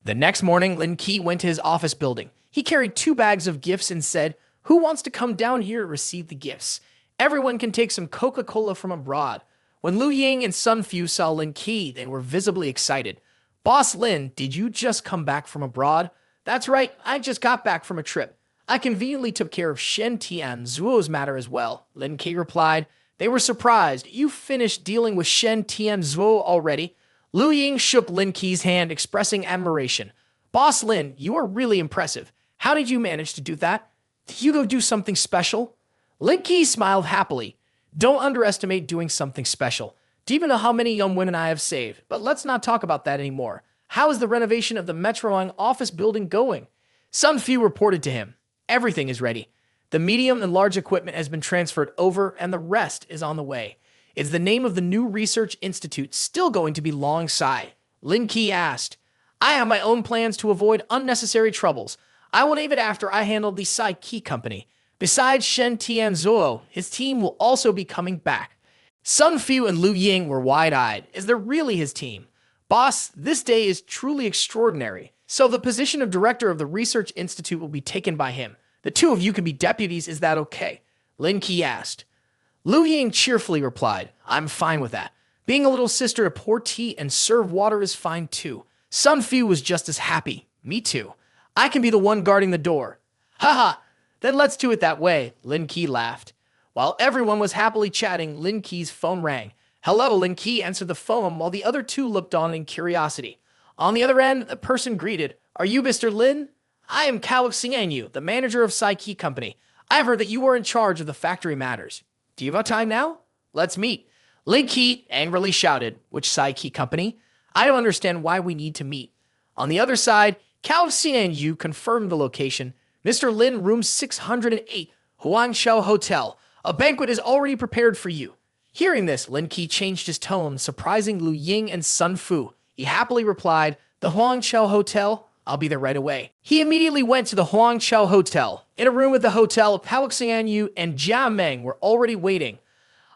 The next morning, Lin Ke went to his office building. He carried 2 bags of gifts and said, "Who wants to come down here to receive the gifts? Everyone can take some Coca-Cola from abroad." When Lu Ying and Sun Fu saw Lin Ke, they were visibly excited. "Boss Lin, did you just come back from abroad?" "That's right, I just got back from a trip. I conveniently took care of Shen Tian Zuo's matter as well," Lin Ke replied. They were surprised. "You finished dealing with Shen Tian Zuo already?" Lu Ying shook Lin Ke's hand, expressing admiration. "Boss Lin, you are really impressive. How did you manage to do that? Did you go do something special?" Lin Ke smiled happily. "Don't underestimate doing something special. Do you even know how many young women I have saved? But let's not talk about that anymore. How is the renovation of the Metroang office building going?" Sun Fu reported to him. "Everything is ready. The medium and large equipment has been transferred over, and the rest is on the way. Is the name of the new research institute still going to be Long Sai?" Lin Ke asked. "I have my own plans to avoid unnecessary troubles. I will name it after I handled the Sai Key Company. Besides Shen Tian Zuo, his team will also be coming back." Sun Fu and Lu Ying were wide-eyed. Is there really his team? "Boss, this day is truly extraordinary. So the position of director of the research institute will be taken by him. The 2 of you can be deputies, is that okay?" Lin Ke asked. Lu Ying cheerfully replied, "I'm fine with that. Being a little sister to pour tea and serve water is fine too." Sun Fu was just as happy. "Me too. I can be the one guarding the door." "Haha, then let's do it that way," Lin Ke laughed. While everyone was happily chatting, Lin Ke's phone rang. "Hello," Lin Ke answered the phone while the other 2 looked on in curiosity. On the other end, the person greeted, "Are you Mr. Lin? I am Cao Xianyu, the manager of Sai Key Company. I've heard that you are in charge of the factory matters. Do you have time now? Let's meet." Lin Ke angrily shouted, "Which Sai Key Company? I don't understand why we need to meet." On the other side, Cao Xianyu confirmed the location. "Mr. Lin, room 608, Huangshao Hotel. A banquet is already prepared for you." Hearing this, Lin Ke changed his tone, surprising Lu Ying and Sun Fu. He happily replied, "The Huangshao Hotel? I'll be there right away." He immediately went to the Huangshao Hotel. In a room at the hotel, Cao Xianyu and Jia Meng were already waiting.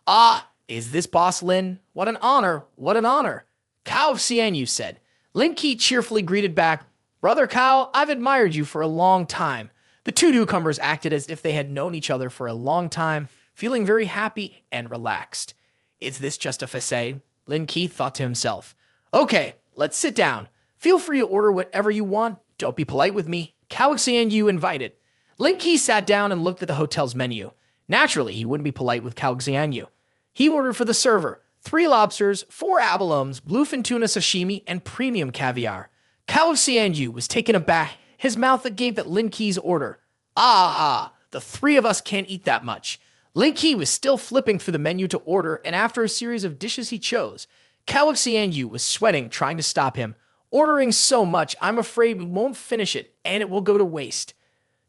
"Ah, is this Boss Lin? What an honor, what an honor," Cao Xianyu said. Lin Ke cheerfully greeted back, "Brother Cao, I've admired you for a long time." The 2 newcomers acted as if they had known each other for a long time, feeling very happy and relaxed. "Is this just a facade?" Lin Ke thought to himself. "Okay, let's sit down. Feel free to order whatever you want. Don't be polite with me." Cao Xianyu invited. Lin Ke sat down and looked at the hotel's menu. Naturally, he wouldn't be polite with Cao Xianyu. He ordered for the server 3 lobsters, 4 abalones, bluefin tuna sashimi, and premium caviar. Cao Xianyu was taken aback, his mouth agape at Lin Ke's order. "Ah, the 3 of us can't eat that much." Lin Ke was still flipping through the menu to order, and after a series of dishes he chose, Cao Xianyu was sweating, trying to stop him. "Ordering so much, I'm afraid we won't finish it, and it will go to waste."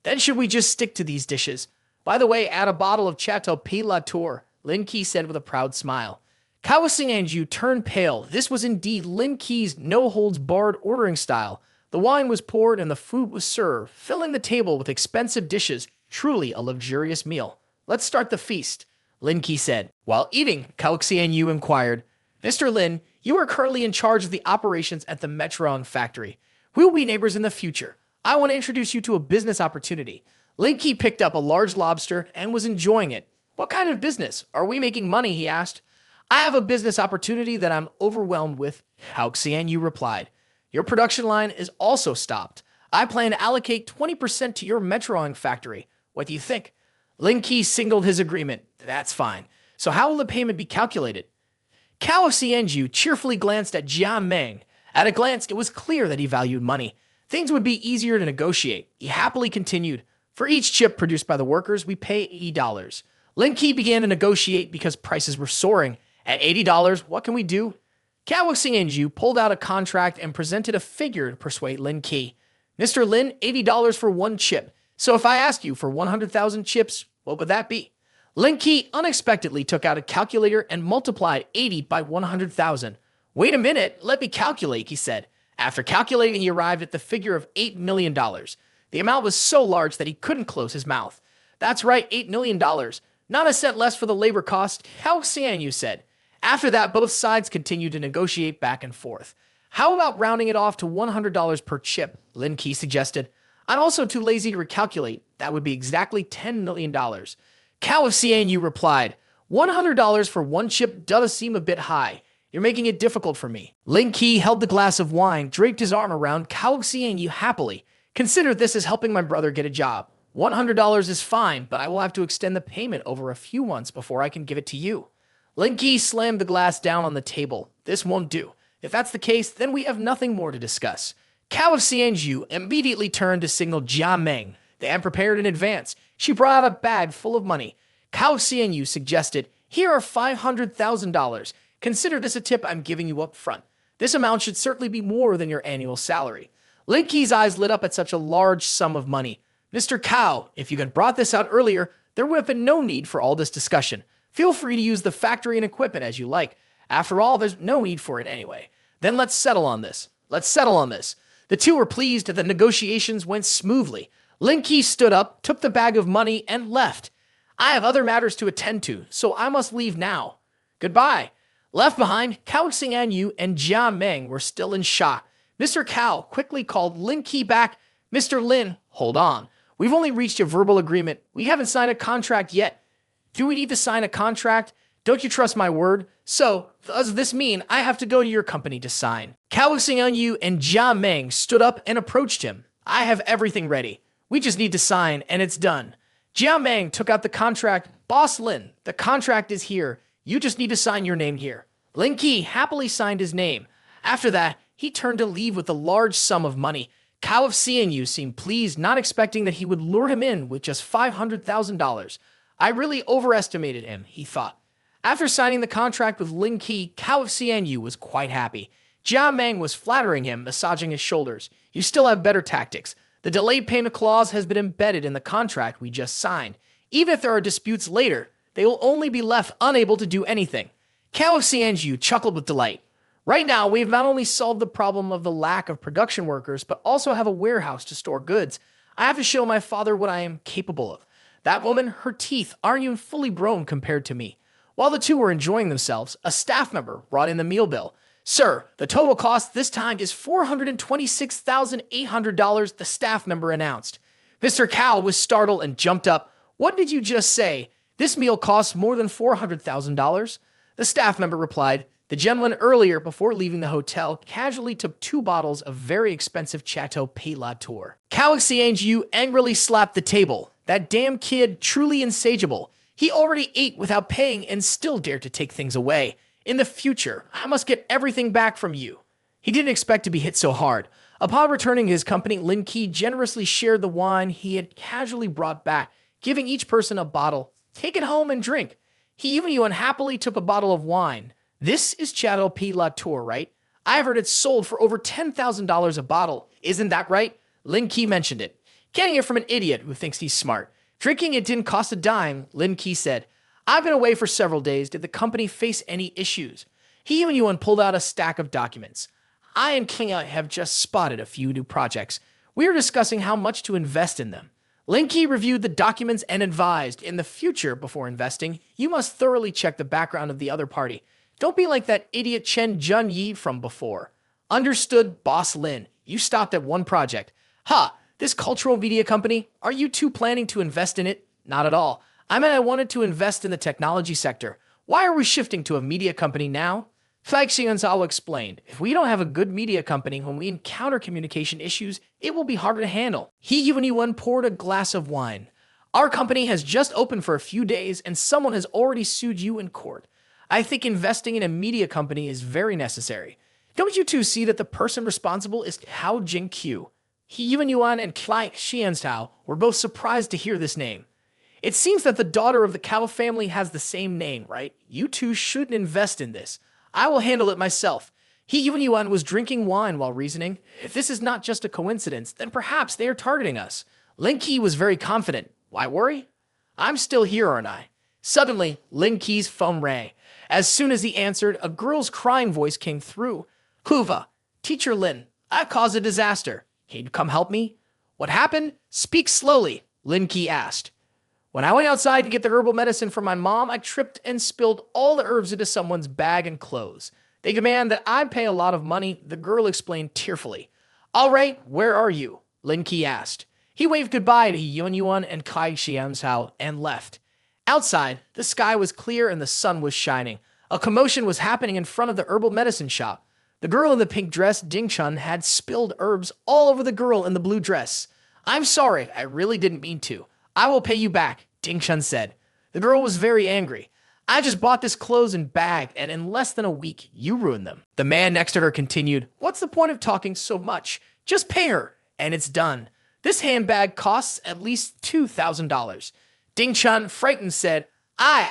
"Then should we just stick to these dishes? By the way, add a bottle of Chateau Pied La Tour," Lin Ke said with a proud smile. Cao Xianyu turned pale. This was indeed Lin Ke's no-holds-barred ordering style. The wine was poured and the food was served, filling the table with expensive dishes, truly a luxurious meal. "Let's start the feast," Lin Ke said. While eating, Cao Xianyu inquired, "Mr. Lin, you are currently in charge of the operations at the Metroang factory. We will be neighbors in the future. I want to introduce you to a business opportunity." Lin Ke picked up a large lobster and was enjoying it. "What kind of business? Are we making money?" he asked. "I have a business opportunity that I'm overwhelmed with," Cao Xianyu replied. "Your production line is also stopped. I plan to allocate 20% to your Metroang factory. What do you think?" Lin Ke signaled his agreement. "That's fine. So how will the payment be calculated?" Cao Xianyu cheerfully glanced at Jia Meng. At a glance, it was clear that he valued money. Things would be easier to negotiate. He happily continued, "For each chip produced by the workers, we pay $80. Lin Ke began to negotiate because prices were soaring. "At $80, what can we do?" Cao Xianyu pulled out a contract and presented a figure to persuade Lin Ke. "Mr. Lin, $80 for 1 chip. So if I asked you for 100,000 chips, what would that be?" Lin Ke unexpectedly took out a calculator and multiplied 80 by 100,000. "Wait a minute, let me calculate," he said. After calculating, he arrived at the figure of $8 million. The amount was so large that he couldn't close his mouth. "That's right, $8 million. Not a cent less for the labor cost," Cao Xianyu said. After that, both sides continued to negotiate back and forth. How about rounding it off to $100 per chip? Lin Ke suggested. I'm also too lazy to recalculate. That would be exactly $10 million. Cao of CNU replied, $100 for one chip does seem a bit high. You're making it difficult for me. Lin Ke held the glass of wine, draped his arm around Cao of CNU happily. Consider this as helping my brother get a job. $100 is fine, but I will have to extend the payment over a few months before I can give it to you. Lin Ke slammed the glass down on the table. This won't do. If that's the case, then we have nothing more to discuss. Cao of Cianju immediately turned to signal Jia Meng. They had prepared in advance. She brought out a bag full of money. Cao of Cianju suggested, here are $500,000. Consider this a tip I'm giving you up front. This amount should certainly be more than your annual salary. Lin Ke's eyes lit up at such a large sum of money. Mr. Cao, if you had brought this out earlier, there would have been no need for all this discussion. Feel free to use the factory and equipment as you like. After all, there's no need for it anyway. Then let's settle on this. The two were pleased that the negotiations went smoothly. Lin Ke stood up, took the bag of money, and left. I have other matters to attend to, so I must leave now. Goodbye. Left behind, Cao Xing'anyu and Jia Meng were still in shock. Mr. Cao quickly called Lin Ke back. Mr. Lin, hold on. We've only reached a verbal agreement. We haven't signed a contract yet. Do we need to sign a contract? Don't you trust my word? So, does this mean I have to go to your company to sign? Cao Xing'anyu and Jia Meng stood up and approached him. I have everything ready. We just need to sign, and it's done. Jia Meng took out the contract. Boss Lin, the contract is here. You just need to sign your name here. Lin Ke happily signed his name. After that, he turned to leave with a large sum of money. Cao of CNU seemed pleased, not expecting that he would lure him in with just $500,000. I really overestimated him, he thought. After signing the contract with Lin Ke, Cao of CNU was quite happy. Jia Meng was flattering him, massaging his shoulders. You still have better tactics. The delayed payment clause has been embedded in the contract we just signed. Even if there are disputes later, they will only be left unable to do anything. Cao of CNU chuckled with delight. Right now, we have not only solved the problem of the lack of production workers, but also have a warehouse to store goods. I have to show my father what I am capable of. That woman, her teeth aren't even fully grown compared to me. While the two were enjoying themselves, a staff member brought in the meal bill. Sir, the total cost this time is $426,800, the staff member announced. Mr. Cao was startled and jumped up. What did you just say? This meal costs more than $400,000? The staff member replied, the gentleman earlier, before leaving the hotel, casually took 2 bottles of very expensive Chateau Pays La Tour. Cao Xianju angrily slapped the table. That damn kid, truly insatiable. He already ate without paying and still dared to take things away. In the future, I must get everything back from you. He didn't expect to be hit so hard. Upon returning to his company, Lin Ke generously shared the wine he had casually brought back, giving each person a bottle. Take it home and drink. He even unhappily took a bottle of wine. This is Chateau Pays La Tour, right? I've heard it's sold for over $10,000 a bottle. Isn't that right? Lin Ke mentioned it. Getting it from an idiot who thinks he's smart. Drinking it didn't cost a dime, Lin Ke said. I've been away for several days. Did the company face any issues? He even pulled out a stack of documents. I and King have just spotted a few new projects. We are discussing how much to invest in them. Lin Ke reviewed the documents and advised, in the future, before investing, you must thoroughly check the background of the other party. Don't be like that idiot Chen Junyi from before. Understood, Boss Lin. You stopped at one project. This cultural media company, are you two planning to invest in it? Not at all. I meant I wanted to invest in the technology sector. Why are we shifting to a media company now? Flag Xianzhao explained, if we don't have a good media company when we encounter communication issues, it will be harder to handle. He Yuan poured a glass of wine. Our company has just opened for a few days and someone has already sued you in court. I think investing in a media company is very necessary. Don't you two see that the person responsible is Hao Jingqiu? He Yuan and Flag Xianzhao were both surprised to hear this name. It seems that the daughter of the Cao family has the same name, right? You two shouldn't invest in this. I will handle it myself. He Yuan was drinking wine while reasoning. If this is not just a coincidence, then perhaps they are targeting us. Lin Ke was very confident. Why worry? I'm still here, aren't I? Suddenly, Lin Ke's phone rang. As soon as he answered, a girl's crying voice came through. Huva, Teacher Lin, I've caused a disaster. Can you come help me? What happened? Speak slowly, Lin Ke asked. When I went outside to get the herbal medicine for my mom, I tripped and spilled all the herbs into someone's bag and clothes. They demand that I pay a lot of money, the girl explained tearfully. All right, where are you? Lin Ke asked. He waved goodbye to Yun Yuan and Kai Xian's house and left. Outside, the sky was clear and the sun was shining. A commotion was happening in front of the herbal medicine shop. The girl in the pink dress, Ding Chun, had spilled herbs all over the girl in the blue dress. I'm sorry, I really didn't mean to. I will pay you back, Ding Chun said. The girl was very angry. I just bought this clothes and bag, and in less than a week, you ruined them. The man next to her continued, What's the point of talking so much? Just pay her, and it's done. This handbag costs at least $2,000. Ding Chun, frightened, said, I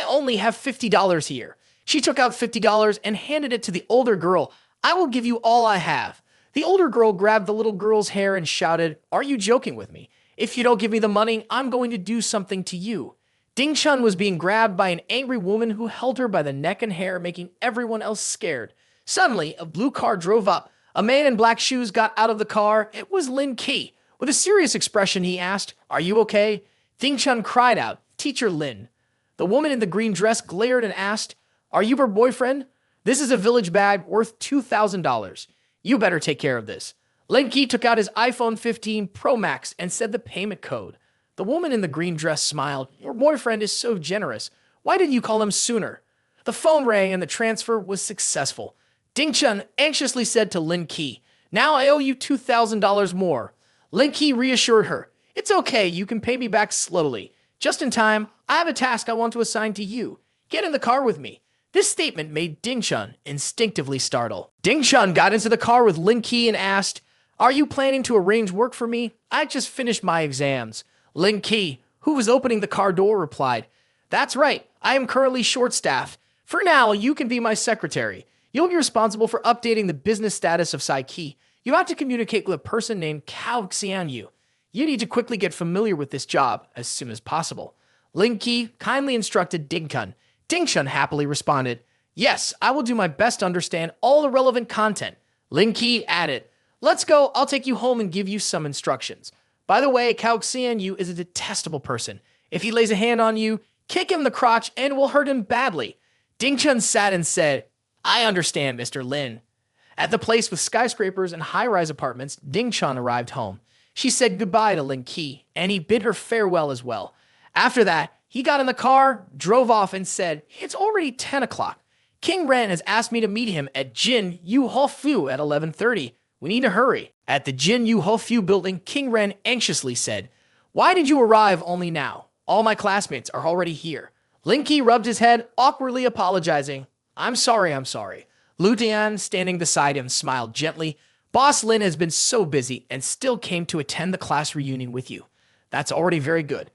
only have $50 here. She took out $50 and handed it to the older girl. I will give you all I have. The older girl grabbed the little girl's hair and shouted, Are you joking with me? If you don't give me the money, I'm going to do something to you. Ding Chun was being grabbed by an angry woman who held her by the neck and hair, making everyone else scared. Suddenly, a blue car drove up. A man in black shoes got out of the car. It was Lin Ke. With a serious expression, he asked, Are you okay? Ding Chun cried out, Teacher Lin. The woman in the green dress glared and asked, Are you her boyfriend? This is a village bag worth $2,000. You better take care of this. Lin Ke took out his iPhone 15 Pro Max and said the payment code. The woman in the green dress smiled. Your boyfriend is so generous. Why didn't you call him sooner? The phone rang and the transfer was successful. Ding Chun anxiously said to Lin Ke, Now I owe you $2,000 more. Lin Ke reassured her. It's okay, you can pay me back slowly. Just in time, I have a task I want to assign to you. Get in the car with me. This statement made Ding Chun instinctively startle. Ding Chun got into the car with Lin Ke and asked, Are you planning to arrange work for me? I just finished my exams. Lin Ke, who was opening the car door, replied, That's right, I am currently short-staffed. For now, you can be my secretary. You'll be responsible for updating the business status of Saiki. You have to communicate with a person named Cao Xianyu. You need to quickly get familiar with this job as soon as possible. Lin Ke kindly instructed Ding Chun. Ding Chun happily responded, Yes, I will do my best to understand all the relevant content. Lin Ke added, Let's go, I'll take you home and give you some instructions. By the way, Cao Xianyu is a detestable person. If he lays a hand on you, kick him in the crotch and it will hurt him badly. Ding Chun sat and said, I understand, Mr. Lin. At the place with skyscrapers and high-rise apartments, Ding Chun arrived home. She said goodbye to Lin Ke, and he bid her farewell as well. After that, he got in the car, drove off, and said, It's already 10 o'clock. King Ren has asked me to meet him at Jin Yu Ho Fu at 11:30. We need to hurry. At the Jin Yu Ho Fu building, King Ren anxiously said, Why did you arrive only now? All my classmates are already here. Lin Ke rubbed his head, awkwardly apologizing. I'm sorry. Lu Dian, standing beside him, smiled gently. Boss Lin has been so busy and still came to attend the class reunion with you. That's already very good.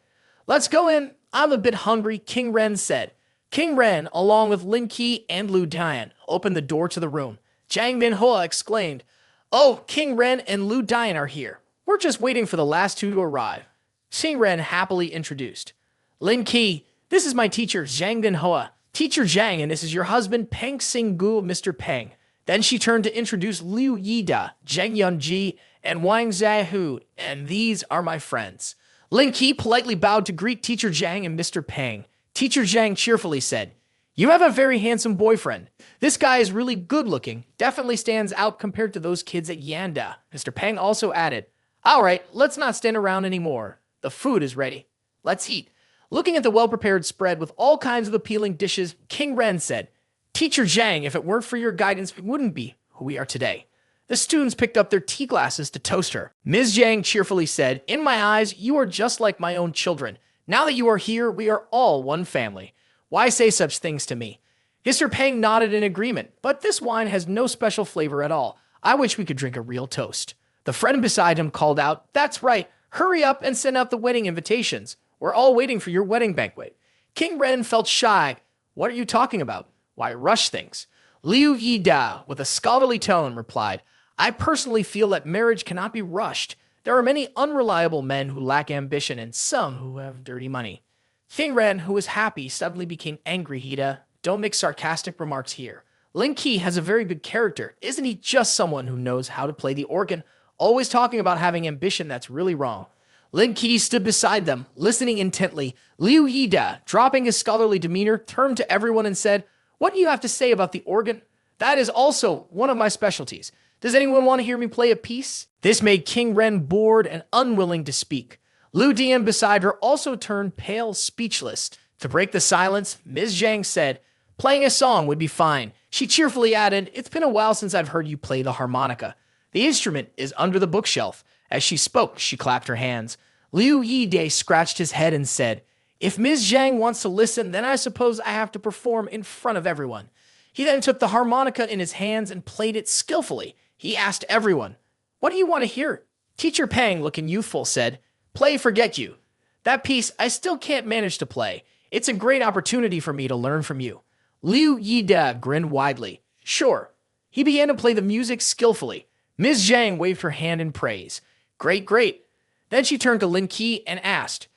Let's go in. I'm a bit hungry, King Ren said. King Ren, along with Lin Ke and Lu Dian, opened the door to the room. Zhang Manhua exclaimed, Oh, King Ren and Lu Dian are here. We're just waiting for the last two to arrive. King Ren happily introduced. Lin Ke, this is my teacher, Zhang Manhua. Teacher Zhang, and this is your husband, Peng Xinggu, Mr. Peng. Then she turned to introduce Liu Yida, Zheng Yunji, and Wang Zaihu, and these are my friends. Lin Ke politely bowed to greet Teacher Zhang and Mr. Peng. Teacher Zhang cheerfully said, You have a very handsome boyfriend. This guy is really good looking, definitely stands out compared to those kids at Yanda. Mr. Peng also added, All right, let's not stand around anymore. The food is ready. Let's eat. Looking at the well-prepared spread with all kinds of appealing dishes, King Ren said, Teacher Zhang, if it weren't for your guidance, we wouldn't be who we are today. The students picked up their tea glasses to toast her. Ms. Zhang cheerfully said, In my eyes, you are just like my own children. Now that you are here, we are all one family. Why say such things to me? Mr. Peng nodded in agreement, but this wine has no special flavor at all. I wish we could drink a real toast. The friend beside him called out, That's right, hurry up and send out the wedding invitations. We're all waiting for your wedding banquet. King Ren felt shy. What are you talking about? Why rush things? Liu Yida, with a scholarly tone, replied, I personally feel that marriage cannot be rushed. There are many unreliable men who lack ambition and some who have dirty money. King Ren, who was happy, suddenly became angry. Hida, don't make sarcastic remarks here. Lin Ke has a very good character. Isn't he just someone who knows how to play the organ? Always talking about having ambition, that's really wrong. Lin Ke stood beside them, listening intently. Liu Yida, dropping his scholarly demeanor, turned to everyone and said, What do you have to say about the organ? That is also one of my specialties. Does anyone want to hear me play a piece? This made King Ren bored and unwilling to speak. Liu Dian beside her also turned pale, speechless. To break the silence, Ms. Zhang said, "Playing a song would be fine." She cheerfully added, "It's been a while since I've heard you play the harmonica. The instrument is under the bookshelf." As she spoke, she clapped her hands. Liu Yide scratched his head and said, "If Ms. Zhang wants to listen, then I suppose I have to perform in front of everyone." He then took the harmonica in his hands and played it skillfully. He asked everyone, "What do you want to hear?" Teacher Pang, looking youthful, said, "Play Forget You. That piece I still can't manage to play. It's a great opportunity for me to learn from you." Liu Yide grinned widely. "Sure." He began to play the music skillfully. Ms. Zhang waved her hand in praise. "Great, great." Then she turned to Lin Ke and asked,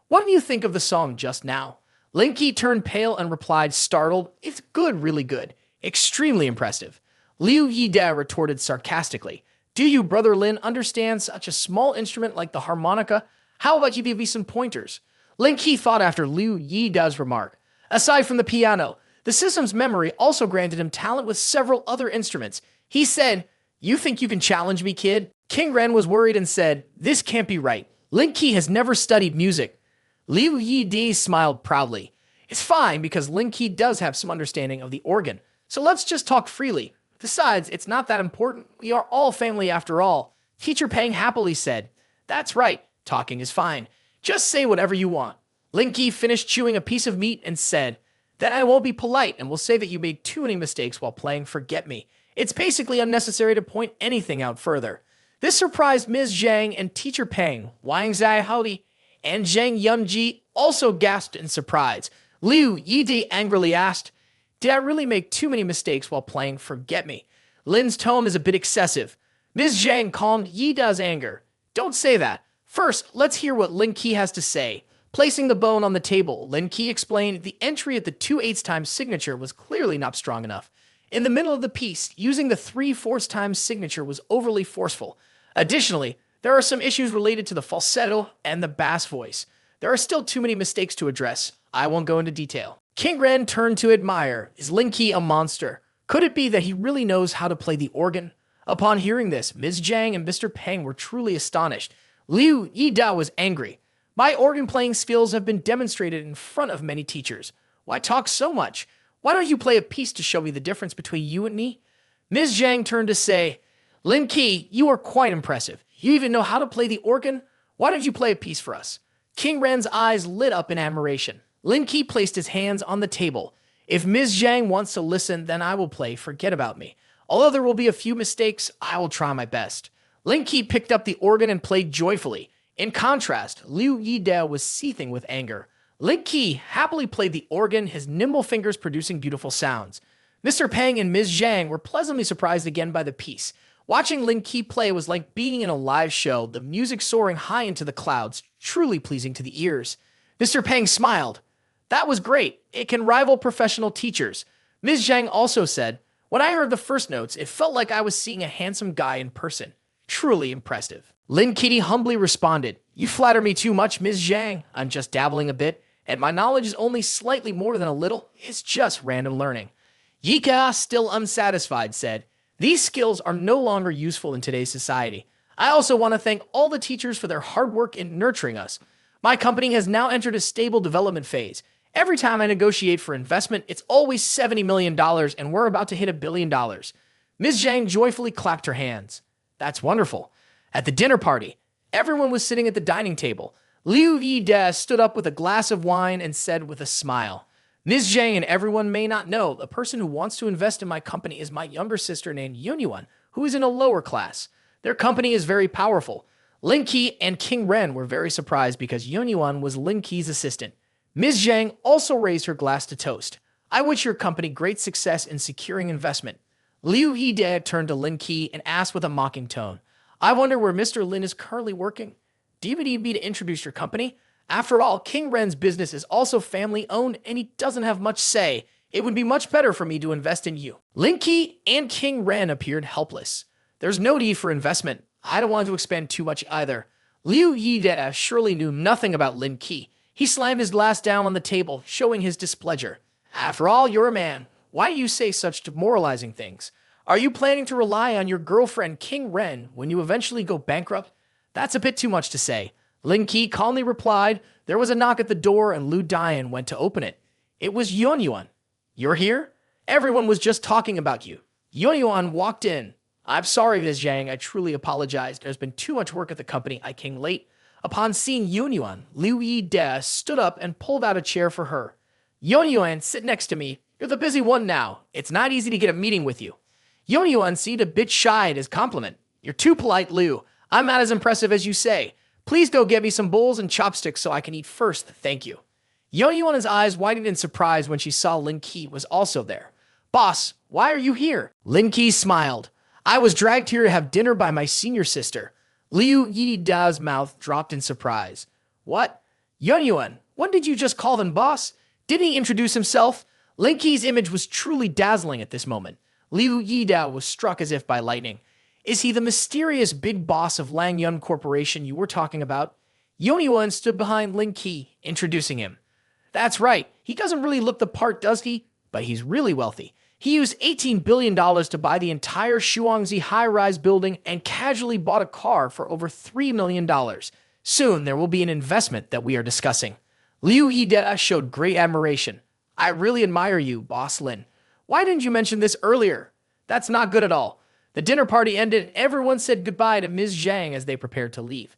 "What do you think of the song just now?" Lin Ke turned pale and replied, startled, "It's good, really good. Extremely impressive." Liu Yide retorted sarcastically, "Do you, Brother Lin, understand such a small instrument like the harmonica? How about you give me some pointers?" Lin Ke thought after Liu Yide's remark. Aside from the piano, the system's memory also granted him talent with several other instruments. He said, "You think you can challenge me, kid?" King Ren was worried and said, "This can't be right. Lin Ke has never studied music." Liu Yide smiled proudly. "It's fine because Lin Ke does have some understanding of the organ, so let's just talk freely. Besides, it's not that important. We are all family after all." Teacher Pang happily said, "That's right. Talking is fine. Just say whatever you want." Lin Ke finished chewing a piece of meat and said, "Then I won't be polite and will say that you made too many mistakes while playing Forget Me. It's basically unnecessary to point anything out further." This surprised Ms. Zhang and Teacher Pang. Wang Zai Howdy and Zhang Yunji also gasped in surprise. Liu Yide angrily asked, "Did I really make too many mistakes while playing Forget Me?" Lin's tone is a bit excessive. Ms. Zhang calmed Yida's anger. "Don't say that. First, let's hear what Lin Ke has to say." Placing the bone on the table, Lin Ke explained the entry at the 2/8 times signature was clearly not strong enough. In the middle of the piece, using the 3/4 times signature was overly forceful. Additionally, there are some issues related to the falsetto and the bass voice. There are still too many mistakes to address. I won't go into detail. King Ren turned to admire. Is Lin Ke a monster? Could it be that he really knows how to play the organ? Upon hearing this, Ms. Zhang and Mr. Peng were truly astonished. Liu Yida was angry. "My organ playing skills have been demonstrated in front of many teachers. Why talk so much? Why don't you play a piece to show me the difference between you and me?" Ms. Zhang turned to say, "Lin Ke, you are quite impressive. You even know how to play the organ? Why don't you play a piece for us?" King Ren's eyes lit up in admiration. Lin Ke placed his hands on the table. "If Ms. Zhang wants to listen, then I will play Forget About Me. Although there will be a few mistakes, I will try my best." Lin Ke picked up the organ and played joyfully. In contrast, Liu Yide was seething with anger. Lin Ke happily played the organ, his nimble fingers producing beautiful sounds. Mr. Peng and Ms. Zhang were pleasantly surprised again by the piece. Watching Lin Ke play was like being in a live show, the music soaring high into the clouds, truly pleasing to the ears. Mr. Peng smiled. "That was great. It can rival professional teachers." Ms. Zhang also said, "When I heard the first notes, it felt like I was seeing a handsome guy in person. Truly impressive." Lin Ke humbly responded, "You flatter me too much, Ms. Zhang. I'm just dabbling a bit, and my knowledge is only slightly more than a little. It's just random learning." Yika, still unsatisfied, said, "These skills are no longer useful in today's society. I also want to thank all the teachers for their hard work in nurturing us. My company has now entered a stable development phase. Every time I negotiate for investment, it's always $70 million, and we're about to hit $1 billion. Ms. Zhang joyfully clapped her hands. "That's wonderful." At the dinner party, everyone was sitting at the dining table. Liu Yide stood up with a glass of wine and said with a smile, "Ms. Zhang and everyone may not know, the person who wants to invest in my company is my younger sister named Yunyuan, who is in a lower class. Their company is very powerful." Lin Ke and King Ren were very surprised because Yunyuan was Lin Ke's assistant. Ms. Zhang also raised her glass to toast. "I wish your company great success in securing investment." Liu Yide turned to Lin Ke and asked with a mocking tone, "I wonder where Mr. Lin is currently working. Do you need me to introduce your company? After all, King Ren's business is also family-owned and he doesn't have much say. It would be much better for me to invest in you." Lin Ke and King Ren appeared helpless. "There's no need for investment. I don't want to expend too much either." Liu Yide surely knew nothing about Lin Ke. He slammed his glass down on the table, showing his displeasure. "After all, you're a man. Why do you say such demoralizing things? Are you planning to rely on your girlfriend King Ren when you eventually go bankrupt? That's a bit too much to say. Lin Ke calmly replied. There was a knock at the door and Lu Dian went to open it. It was Yuan. You're here? Everyone was just talking about you. Yuan walked in. I'm sorry, Ms. Zhang. I truly apologize. There's been too much work at the company. I came late. Upon seeing Yuan, Liu Yi stood up and pulled out a chair for her. Yuan, sit next to me. You're the busy one now. It's not easy to get a meeting with you. Yuan seemed a bit shy at his compliment. You're too polite, Liu. I'm not as impressive as you say. Please go get me some bowls and chopsticks so I can eat first, thank you. Yuan's eyes widened in surprise when she saw Lin Ke was also there. Boss, why are you here? Lin Ke smiled. I was dragged here to have dinner by my senior sister. Liu Yida's mouth dropped in surprise. What? Yuan, when did you just call them boss? Didn't he introduce himself? Lin Ke's image was truly dazzling at this moment. Liu Yida was struck as if by lightning. Is he the mysterious big boss of Langyun Corporation you were talking about? Yuan stood behind Lin Ke, introducing him. That's right, he doesn't really look the part, does he? But he's really wealthy. He used $18 billion to buy the entire Shuangzi high-rise building and casually bought a car for over $3 million. Soon, there will be an investment that we are discussing. Liu Yida showed great admiration. I really admire you, Boss Lin. Why didn't you mention this earlier? That's not good at all. The dinner party ended and everyone said goodbye to Ms. Zhang as they prepared to leave.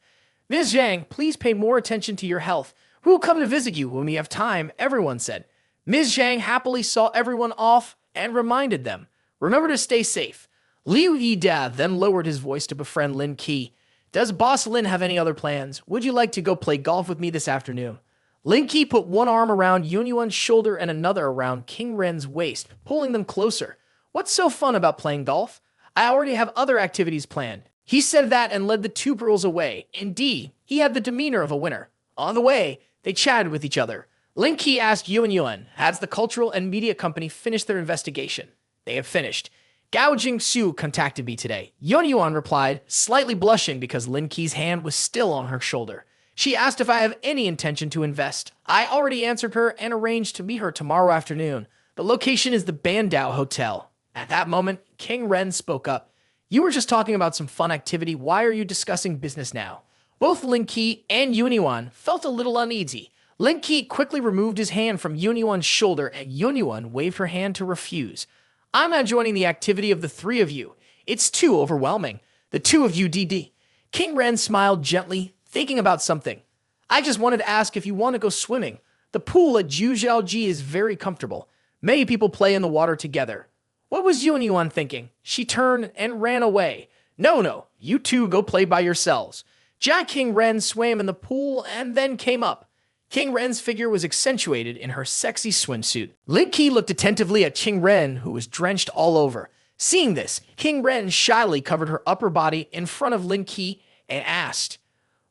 Ms. Zhang, please pay more attention to your health. We will come to visit you when we have time, everyone said. Ms. Zhang happily saw everyone off and reminded them, remember to stay safe. Liu Yida then lowered his voice to befriend Lin Ke. Does Boss Lin have any other plans? Would you like to go play golf with me this afternoon? Lin Ke put one arm around Yuan's shoulder and another around King Ren's waist, pulling them closer. What's so fun about playing golf? I already have other activities planned. He said that and led the two girls away. Indeed, he had the demeanor of a winner. On the way, they chatted with each other. Lin Ke asked Yuan, has the cultural and media company finished their investigation? They have finished. Gao Jingsu contacted me today. Yuan replied, slightly blushing because Lin Ke's hand was still on her shoulder. She asked if I have any intention to invest. I already answered her and arranged to meet her tomorrow afternoon. The location is the Bandao Hotel. At that moment, King Ren spoke up. You were just talking about some fun activity. Why are you discussing business now? Both Lin Ke and Yuan felt a little uneasy. Lin Ke quickly removed his hand from Yuan's shoulder and Yuan waved her hand to refuse. I'm not joining the activity of the three of you. It's too overwhelming. The two of you DD. King Ren smiled gently, thinking about something. I just wanted to ask if you want to go swimming. The pool at Zhujiaoji is very comfortable. Many people play in the water together. What was Yuan thinking? She turned and ran away. No, you two go play by yourselves. King Ren swam in the pool and then came up. King Ren's figure was accentuated in her sexy swimsuit. Lin Ke looked attentively at King Ren, who was drenched all over. Seeing this, King Ren shyly covered her upper body in front of Lin Ke and asked,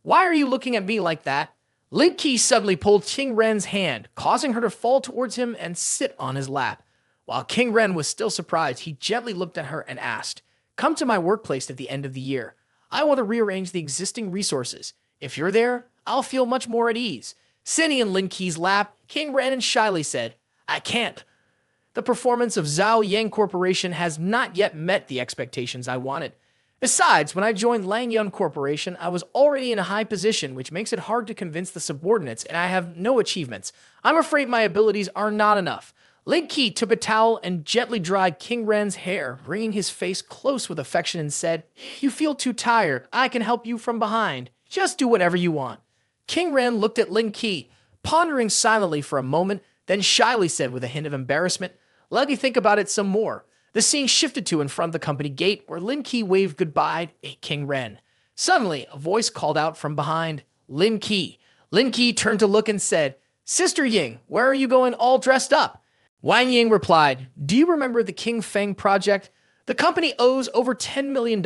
why are you looking at me like that? Lin Ke suddenly pulled King Ren's hand, causing her to fall towards him and sit on his lap. While King Ren was still surprised, he gently looked at her and asked, come to my workplace at the end of the year. I want to rearrange the existing resources. If you're there, I'll feel much more at ease. Sitting in Lin Ke's lap, King Ren shyly said, I can't. The performance of Zhao Yang Corporation has not yet met the expectations I wanted. Besides, when I joined Langyun Corporation, I was already in a high position, which makes it hard to convince the subordinates, and I have no achievements. I'm afraid my abilities are not enough. Lin Ke took a towel and gently dried King Ren's hair, bringing his face close with affection and said, you feel too tired. I can help you from behind. Just do whatever you want. King Ren looked at Lin Ke, pondering silently for a moment, then shyly said with a hint of embarrassment, let me think about it some more. The scene shifted to in front of the company gate where Lin Ke waved goodbye to King Ren. Suddenly, a voice called out from behind, Lin Ke. Lin Ke turned to look and said, Sister Ying, where are you going all dressed up? Wang Ying replied, do you remember the King Feng project? The company owes over $10 million.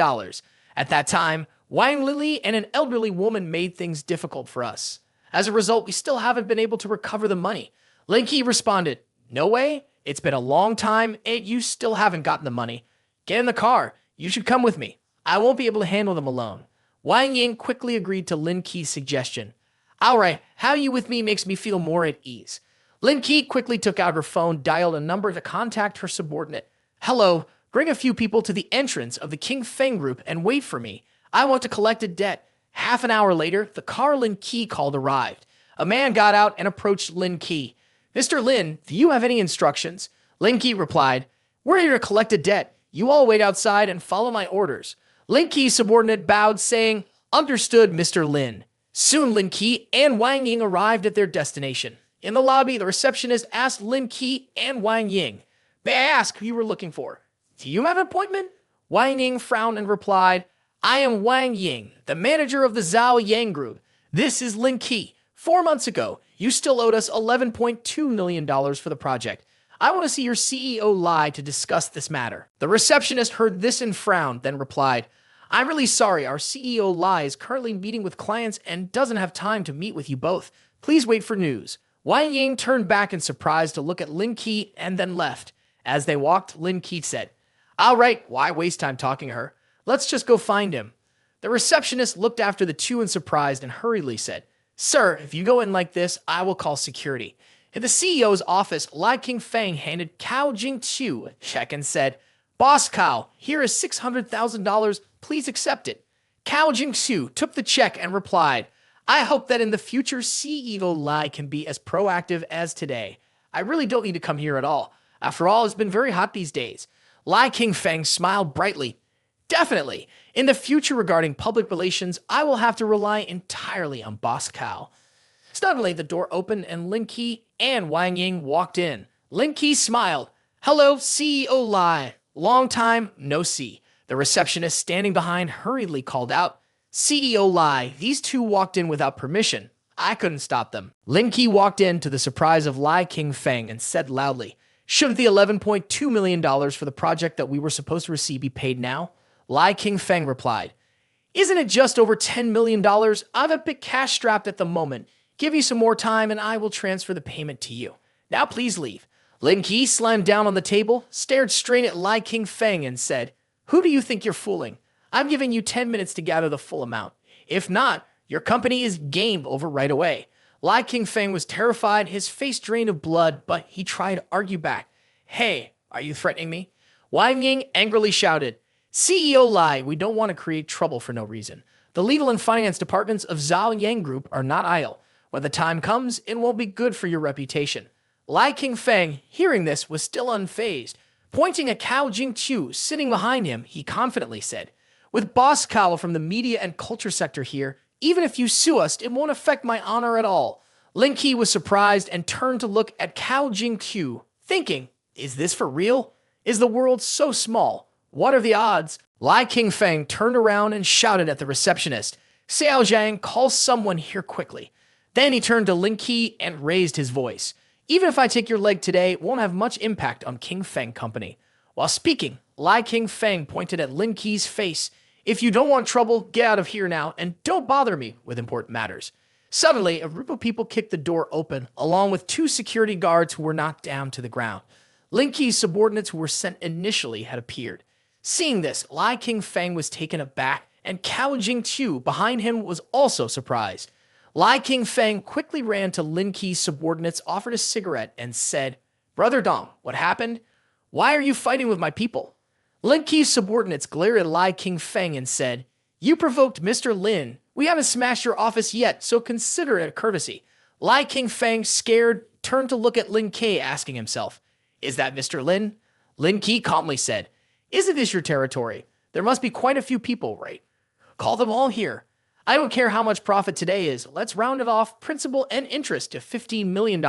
At that time, Wang Lili and an elderly woman made things difficult for us. As a result, we still haven't been able to recover the money. Lin Ke responded, no way. It's been a long time and you still haven't gotten the money. Get in the car. You should come with me. I won't be able to handle them alone. Wang Ying quickly agreed to Lin Ke's suggestion. All right, having you with me makes me feel more at ease. Lin Ke quickly took out her phone, dialed a number to contact her subordinate. Hello, bring a few people to the entrance of the King Feng group and wait for me. I want to collect a debt. Half an hour later, the car Lin Ke called arrived. A man got out and approached Lin Ke. Mr. Lin, do you have any instructions? Lin Ke replied, We're here to collect a debt. You all wait outside and follow my orders. Lin Ke's subordinate bowed, saying, Understood, Mr. Lin. Soon Lin Ke and Wang Ying arrived at their destination. In the lobby, the receptionist asked Lin Ke and Wang Ying, May I ask who you were looking for? Do you have an appointment? Wang Ying frowned and replied, I am Wang Ying, the manager of the Zhao Yang Group. This is Lin Ke. 4 months ago, you still owed us $11.2 million for the project. I want to see your CEO Lai to discuss this matter. The receptionist heard this and frowned, then replied, I'm really sorry, our CEO Lai is currently meeting with clients and doesn't have time to meet with you both. Please wait for news. Wang Ying turned back in surprise to look at Lin Ke and then left. As they walked, Lin Ke said, All right, why waste time talking to her? Let's just go find him. The receptionist looked after the two in surprise and hurriedly said, Sir, if you go in like this, I will call security. In the CEO's office, Lai King Feng handed Cao Jingqiu a check and said, Boss Cao, here is $600,000. Please accept it. Cao Jingqiu took the check and replied, I hope that in the future, CEO Lai can be as proactive as today. I really don't need to come here at all. After all, it's been very hot these days. Lai King Feng smiled brightly. Definitely. In the future regarding public relations, I will have to rely entirely on Boss Cao. Suddenly, the door opened and Lin Ke and Wang Ying walked in. Lin Ke smiled. Hello, CEO Lai. Long time, no see. The receptionist standing behind hurriedly called out, CEO Lai. These two walked in without permission. I couldn't stop them. Lin Ke walked in to the surprise of Lai King Feng and said loudly, Shouldn't the $11.2 million for the project that we were supposed to receive be paid now? Lai King Feng replied, Isn't it just over $10 million? I'm a bit cash-strapped at the moment. Give me some more time and I will transfer the payment to you. Now please leave. Lin Ke slammed down on the table, stared straight at Lai King Feng and said, Who do you think you're fooling? I'm giving you 10 minutes to gather the full amount. If not, your company is game over right away. Lai King Feng was terrified, his face drained of blood, but he tried to argue back. Hey, are you threatening me? Wang Ying angrily shouted, CEO Lai, we don't want to create trouble for no reason. The legal and finance departments of Zhao Yang Group are not idle. When the time comes, it won't be good for your reputation. Lai King Feng, hearing this, was still unfazed. Pointing at Cao Jingqiu sitting behind him, he confidently said, With Boss Cao from the media and culture sector here, even if you sue us, it won't affect my honor at all. Lin Ke was surprised and turned to look at Cao Jingqiu, thinking, Is this for real? Is the world so small? What are the odds? Lai King Feng turned around and shouted at the receptionist, Xiao Zhang, call someone here quickly. Then he turned to Lin Ke and raised his voice. Even if I take your leg today, it won't have much impact on King Feng Company. While speaking, Lai King Feng pointed at Lin Ke's face. If you don't want trouble, get out of here now and don't bother me with important matters. Suddenly, a group of people kicked the door open, along with two security guards who were knocked down to the ground. Lin Ke's subordinates who were sent initially had appeared. Seeing this, Lai King Feng was taken aback, and Cao Jingqiu behind him was also surprised. Lai King Feng quickly ran to Lin Ke's subordinates, offered a cigarette, and said, Brother Dong, what happened? Why are you fighting with my people? Lin Ke's subordinates glared at Lai King Feng and said, You provoked Mr. Lin. We haven't smashed your office yet, so consider it a courtesy. Lai King Feng, scared, turned to look at Lin Ke, asking himself, Is that Mr. Lin? Lin Ke calmly said, Isn't this your territory? There must be quite a few people, right? Call them all here. I don't care how much profit today is. Let's round it off, principal and interest, to $15 million.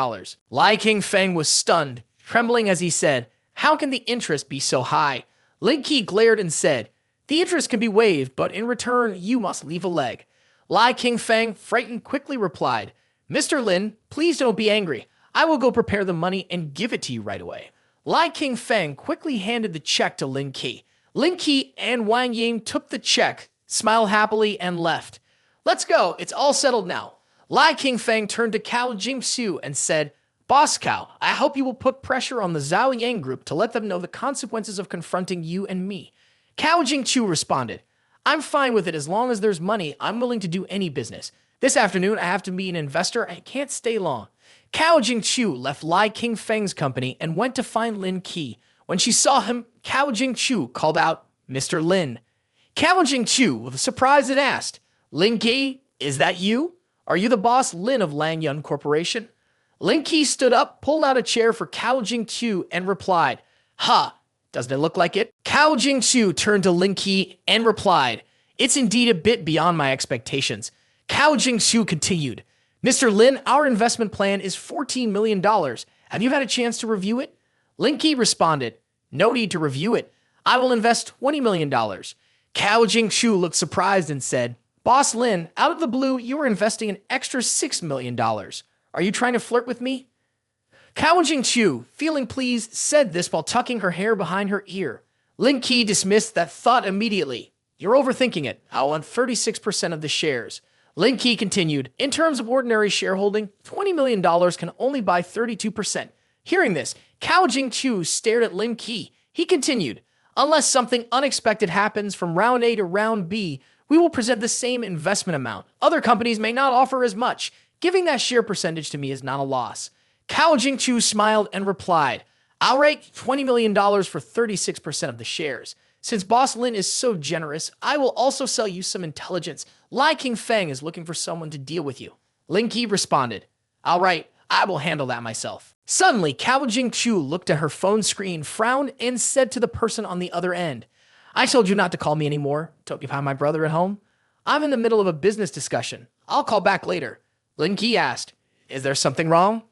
Lai King Feng was stunned, trembling as he said, How can the interest be so high? Lin Ke glared and said, The interest can be waived, but in return, you must leave a leg. Lai King Feng, frightened, quickly replied, Mr. Lin, please don't be angry. I will go prepare the money and give it to you right away. Lai King Feng quickly handed the check to Lin Ke. Lin Ke and Wang Ying took the check, smiled happily, and left. Let's go. It's all settled now. Lai King Feng turned to Cao Jingqiu and said, Boss Cao, I hope you will put pressure on the Zhao Yang Group to let them know the consequences of confronting you and me. Cao Jingqiu responded, I'm fine with it as long as there's money. I'm willing to do any business. This afternoon, I have to meet an investor. I can't stay long. Cao Jingqiu left Lai King Feng's company and went to find Lin Ke. When she saw him, Cao Jingqiu called out, "Mr. Lin." Cao Jingqiu, with a surprise, had asked, "Lin Ke, is that you? Are you the boss Lin of Lang Yun Corporation?" Lin Ke stood up, pulled out a chair for Cao Jingqiu, and replied, "Ha, doesn't it look like it?" Cao Jingqiu turned to Lin Ke and replied, "It's indeed a bit beyond my expectations." Cao Jingqiu continued, "Mr. Lin, our investment plan is $14 million. Have you had a chance to review it?" Lin Ke responded, "No need to review it. I will invest $20 million. Cao Jingqiu looked surprised and said, "Boss Lin, out of the blue, you are investing an extra $6 million. Are you trying to flirt with me?" Cao Jingqiu, feeling pleased, said this while tucking her hair behind her ear. Lin Ke dismissed that thought immediately. "You're overthinking it. I want 36% of the shares." Lin Ke continued, "In terms of ordinary shareholding, $20 million can only buy 32%. Hearing this, Cao Jingqiu stared at Lin Ke. He continued, "Unless something unexpected happens from round A to round B, we will present the same investment amount. Other companies may not offer as much. Giving that share percentage to me is not a loss." Cao Jingqiu smiled and replied, "I'll rate $20 million for 36% of the shares. Since Boss Lin is so generous, I will also sell you some intelligence. Lai King Feng is looking for someone to deal with you." Lin Ke responded, "All right, I will handle that myself." Suddenly, Cao Jingqiu looked at her phone screen, frowned, and said to the person on the other end, "I told you not to call me anymore. Don't you find my brother at home? I'm in the middle of a business discussion. I'll call back later." Lin Ke asked, "Is there something wrong?"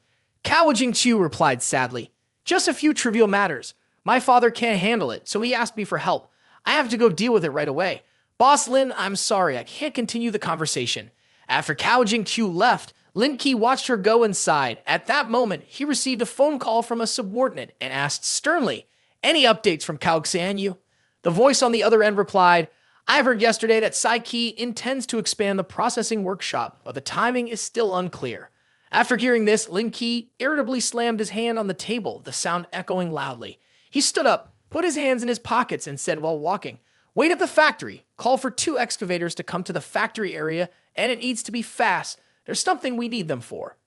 Cao Jingqiu replied sadly, "Just a few trivial matters. My father can't handle it, so he asked me for help. I have to go deal with it right away. Boss Lin, I'm sorry, I can't continue the conversation." After Cao Jingqiu left, Lin Ke watched her go inside. At that moment, he received a phone call from a subordinate and asked sternly, "Any updates from Cao Xianyu?" The voice on the other end replied, "I've heard yesterday that Saiki intends to expand the processing workshop, but the timing is still unclear." After hearing this, Lin Ke irritably slammed his hand on the table, the sound echoing loudly. He stood up, put his hands in his pockets, and said while walking, "Wait at the factory. Call for 2 excavators to come to the factory area, and it needs to be fast. There's something we need them for."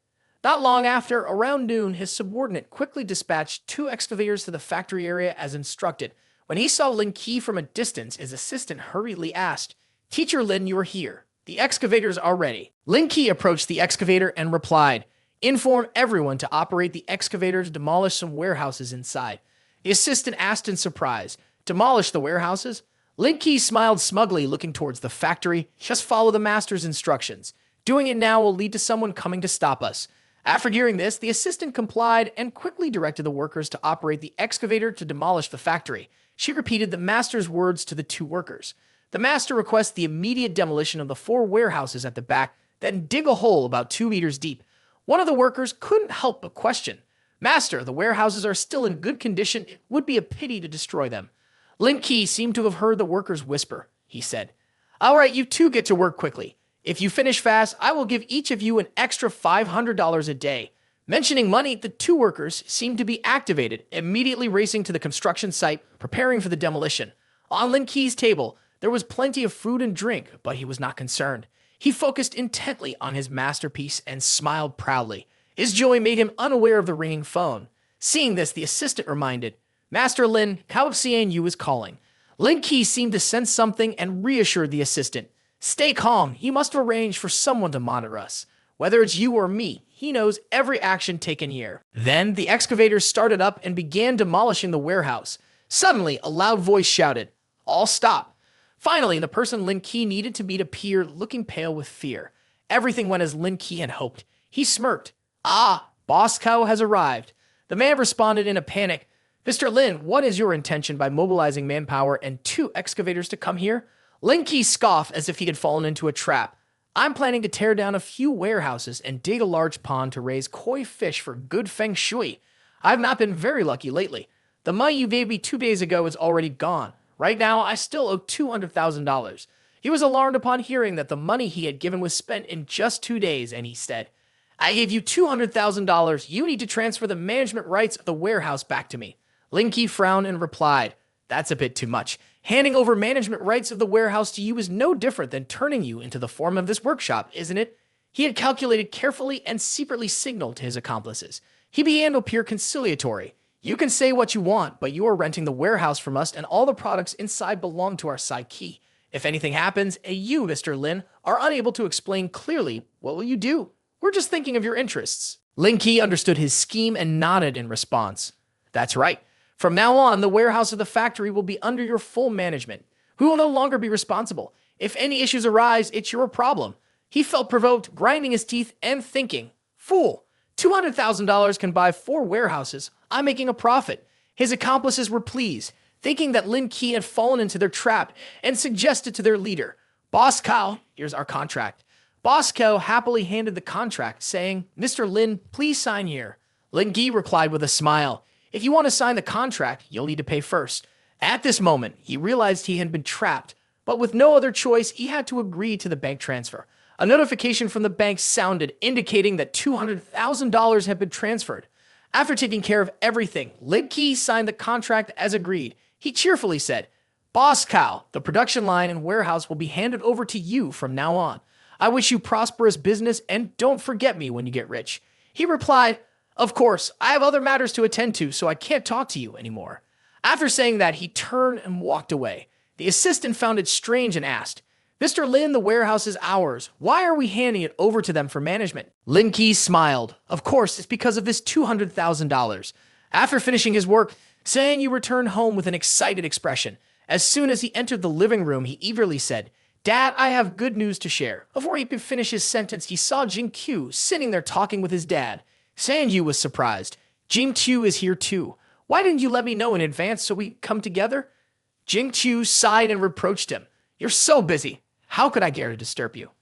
Not long after, around noon, his subordinate quickly dispatched 2 excavators to the factory area as instructed. When he saw Lin Ke from a distance, his assistant hurriedly asked, "Teacher Lin, you are here. The excavators are ready." Lin Ke approached the excavator and replied, "Inform everyone to operate the excavator to demolish some warehouses inside." The assistant asked in surprise, "Demolish the warehouses?" Lin Ke smiled smugly, looking towards the factory. "Just follow the master's instructions. Doing it now will lead to someone coming to stop us." After hearing this, the assistant complied and quickly directed the workers to operate the excavator to demolish the factory. She repeated the master's words to the 2 workers. The master requests the immediate demolition of the 4 warehouses at the back, then dig a hole about 2 meters deep. One of the workers couldn't help but question, "Master, the warehouses are still in good condition. It would be a pity to destroy them." Lin Ke seemed to have heard the workers whisper. He said, "All right, you 2 get to work quickly. If you finish fast, I will give each of you an extra $500 a day." Mentioning money, the 2 workers seemed to be activated, immediately racing to the construction site, preparing for the demolition. On Lin Ke's table, there was plenty of food and drink, but he was not concerned. He focused intently on his masterpiece and smiled proudly. His joy made him unaware of the ringing phone. Seeing this, the assistant reminded, "Master Lin, Cao Xianyu is calling." Lin Ke seemed to sense something and reassured the assistant. "Stay calm. He must have arranged for someone to monitor us. Whether it's you or me, he knows every action taken here." Then the excavators started up and began demolishing the warehouse. Suddenly, a loud voice shouted, "All stop." Finally, the person Lin Ke needed to meet appeared, looking pale with fear. Everything went as Lin Ke had hoped. He smirked. "Ah, Boss Cao has arrived." The man responded in a panic, "Mr. Lin, what is your intention by mobilizing manpower and 2 excavators to come here?" Lin Ke scoffed as if he had fallen into a trap. "I'm planning to tear down a few warehouses and dig a large pond to raise koi fish for good feng shui. I've not been very lucky lately. The money you gave me 2 days ago is already gone. Right now, I still owe $200,000. He was alarmed upon hearing that the money he had given was spent in just 2 days, and he said, "I gave you $200,000. You need to transfer the management rights of the warehouse back to me." Lin Ke frowned and replied, "That's a bit too much. Handing over management rights of the warehouse to you is no different than turning you into the foreman of this workshop, isn't it?" He had calculated carefully and secretly signaled to his accomplices. He began to appear conciliatory. You can say what you want, but you are renting the warehouse from us and all the products inside belong to our psyche. If anything happens and you, Mr. Lin, are unable to explain clearly, what will you do? We're just thinking of your interests. Lin Ke understood his scheme and nodded in response. That's right. From now on, the warehouse of the factory will be under your full management. We will no longer be responsible. If any issues arise, it's your problem. He felt provoked, grinding his teeth and thinking, fool, $200,000 can buy 4 warehouses. I'm making a profit. His accomplices were pleased, thinking that Lin Ke had fallen into their trap and suggested to their leader, Boss Cao, here's our contract. Boss Cao happily handed the contract, saying, Mr. Lin, please sign here. Lin Ke replied with a smile, if you want to sign the contract, you'll need to pay first. At this moment, he realized he had been trapped, but with no other choice, he had to agree to the bank transfer. A notification from the bank sounded, indicating that $200,000 had been transferred. After taking care of everything, Lin Ke signed the contract as agreed. He cheerfully said, Boss Cao, the production line and warehouse will be handed over to you from now on. I wish you prosperous business and don't forget me when you get rich. He replied, of course, I have other matters to attend to, so I can't talk to you anymore. After saying that, he turned and walked away. The assistant found it strange and asked, Mr. Lin, the warehouse is ours. Why are we handing it over to them for management? Lin Ke smiled. Of course, it's because of this $200,000. After finishing his work, Yu returned home with an excited expression. As soon as he entered the living room, he eagerly said, Dad, I have good news to share. Before he could finish his sentence, he saw Jingqiu sitting there talking with his dad. Yu was surprised. Jingqiu is here too. Why didn't you let me know in advance so we come together? Jingqiu sighed and reproached him. You're so busy. How could I dare to disturb you?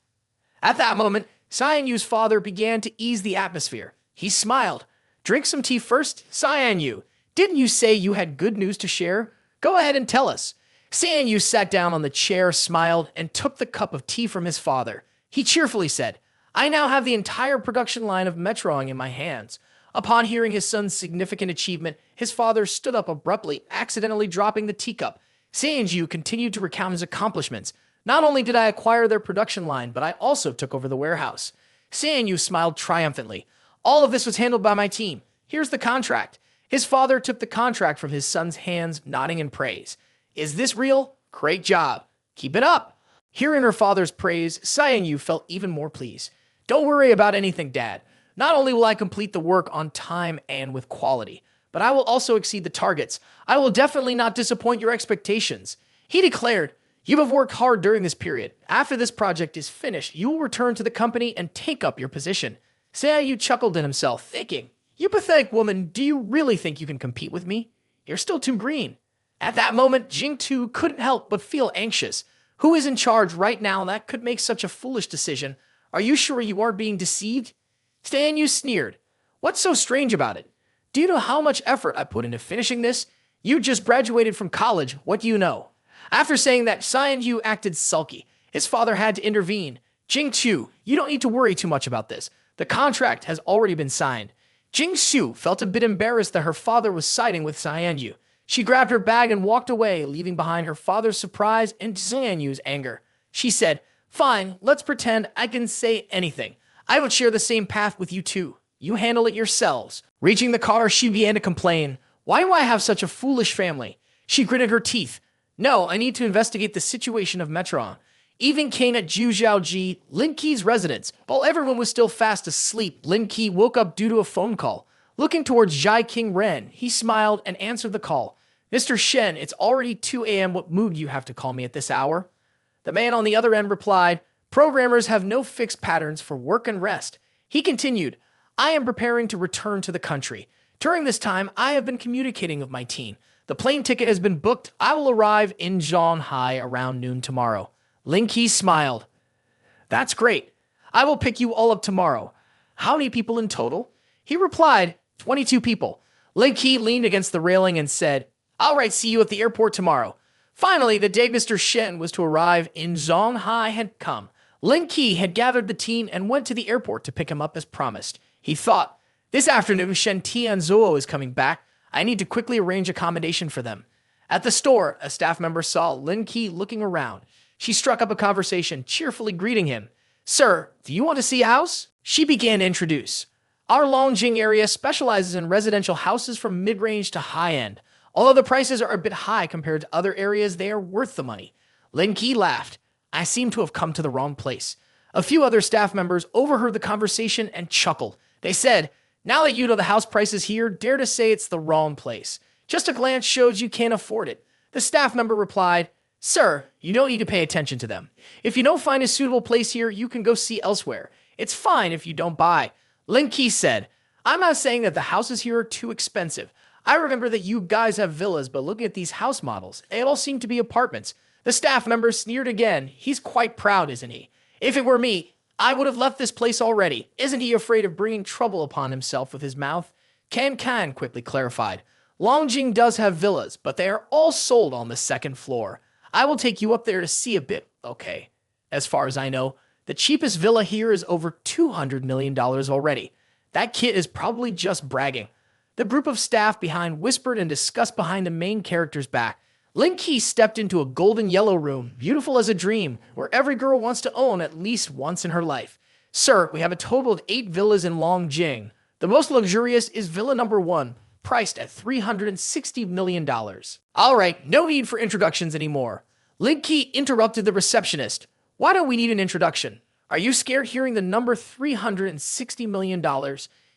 At that moment, Yu's father began to ease the atmosphere. He smiled. Drink some tea first, Yu. Didn't you say you had good news to share? Go ahead and tell us. Yu sat down on the chair, smiled, and took the cup of tea from his father. He cheerfully said, I now have the entire production line of Metroing in my hands. Upon hearing his son's significant achievement, his father stood up abruptly, accidentally dropping the teacup. Yu continued to recount his accomplishments. Not only did I acquire their production line, but I also took over the warehouse. Yu smiled triumphantly. All of this was handled by my team. Here's the contract. His father took the contract from his son's hands, nodding in praise. Is this real? Great job. Keep it up. Hearing her father's praise, Yu felt even more pleased. Don't worry about anything, Dad. Not only will I complete the work on time and with quality, but I will also exceed the targets. I will definitely not disappoint your expectations. He declared, you have worked hard during this period. After this project is finished, you will return to the company and take up your position. Yu chuckled in himself, thinking, you pathetic woman, do you really think you can compete with me? You're still too green. At that moment, Jingqiu couldn't help but feel anxious. Who is in charge right now that could make such a foolish decision? Are you sure you aren't being deceived? Yu sneered. What's so strange about it? Do you know how much effort I put into finishing this? You just graduated from college. What do you know? After saying that, Yu acted sulky. His father had to intervene. Jingqiu, you don't need to worry too much about this. The contract has already been signed. Jingqiu felt a bit embarrassed that her father was siding with Yu. She grabbed her bag and walked away, leaving behind her father's surprise and Yu's anger. She said, fine, let's pretend I can say anything. I would share the same path with you too. You handle it yourselves. Reaching the car, she began to complain. Why do I have such a foolish family? She gritted her teeth. No, I need to investigate the situation of Metron. Even came at Zhujiaoji, Lin Ke's residence. While everyone was still fast asleep, Lin Ke woke up due to a phone call. Looking towards Zhai King Ren, he smiled and answered the call. Mr. Shen, it's already 2 a.m. What mood you have to call me at this hour? The man on the other end replied, programmers have no fixed patterns for work and rest. He continued, I am preparing to return to the country. During this time, I have been communicating with my team. The plane ticket has been booked. I will arrive in Shanghai around noon tomorrow. Lin Ke smiled. That's great. I will pick you all up tomorrow. How many people in total? He replied, 22 people. Lin Ke leaned against the railing and said, all right, see you at the airport tomorrow. Finally, the day Mr. Shen was to arrive in Shanghai had come. Lin Ke had gathered the team and went to the airport to pick him up as promised. He thought, this afternoon Shen Ti and Zuo is coming back. I need to quickly arrange accommodation for them. At the store, a staff member saw Lin Ke looking around. She struck up a conversation, cheerfully greeting him. Sir, do you want to see a house? She began to introduce. Our Longjing area specializes in residential houses from mid-range to high-end. Although the prices are a bit high compared to other areas, they are worth the money. Lin Ke laughed. I seem to have come to the wrong place. A few other staff members overheard the conversation and chuckled. They said, now that you know the house prices here, dare to say it's the wrong place. Just a glance shows you can't afford it. The staff member replied, Sir, you don't need to pay attention to them. If you don't find a suitable place here, you can go see elsewhere. It's fine if you don't buy. Lin Ke said, I'm not saying that the houses here are too expensive. I remember that you guys have villas, but looking at these house models, they all seem to be apartments. The staff member sneered again. He's quite proud, isn't he? If it were me, I would have left this place already. Isn't he afraid of bringing trouble upon himself with his mouth? Can quickly clarified. Longjing does have villas, but they are all sold on the second floor. I will take you up there to see a bit, okay? As far as I know, the cheapest villa here is over $200 million already. That kid is probably just bragging. The group of staff behind whispered and discussed behind the main character's back. Lin Ke stepped into a golden yellow room, beautiful as a dream, where every girl wants to own at least once in her life. Sir, we have a total of 8 villas in Longjing. The most luxurious is Villa number 1, priced at $360 million. All right, no need for introductions anymore. Lin Ke interrupted the receptionist. Why don't we need an introduction? Are you scared hearing the number $360 million?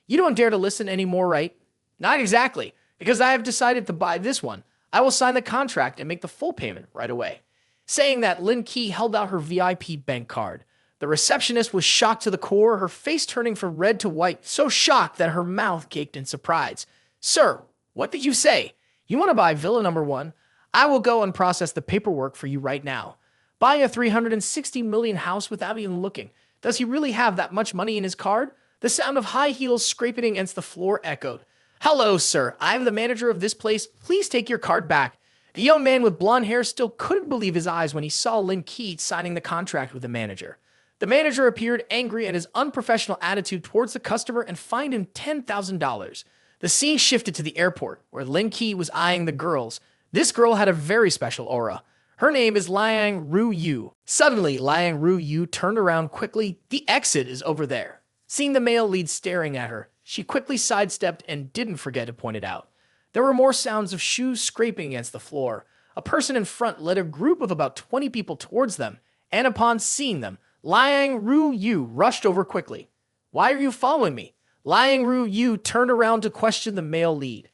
You don't dare to listen anymore, right? Not exactly, because I have decided to buy this one. I will sign the contract and make the full payment right away. Saying that, Lin Ke held out her VIP bank card. The receptionist was shocked to the core, her face turning from red to white, so shocked that her mouth gaped in surprise. Sir, what did you say? You want to buy Villa number 1? I will go and process the paperwork for you right now. Buy a $360 million house without even looking. Does he really have that much money in his card? The sound of high heels scraping against the floor echoed. Hello, sir. I'm the manager of this place. Please take your card back. The young man with blonde hair still couldn't believe his eyes when he saw Lin Ke signing the contract with the manager. The manager appeared angry at his unprofessional attitude towards the customer and fined him $10,000. The scene shifted to the airport, where Lin Ke was eyeing the girls. This girl had a very special aura. Her name is Liang Ru Yu. Suddenly, Liang Ru Yu turned around quickly. The exit is over there. Seeing the male lead staring at her, she quickly sidestepped and didn't forget to point it out. There were more sounds of shoes scraping against the floor. A person in front led a group of about 20 people towards them, and upon seeing them, Liang Ru Yu rushed over quickly. Why are you following me? Liang Ru Yu turned around to question the male lead.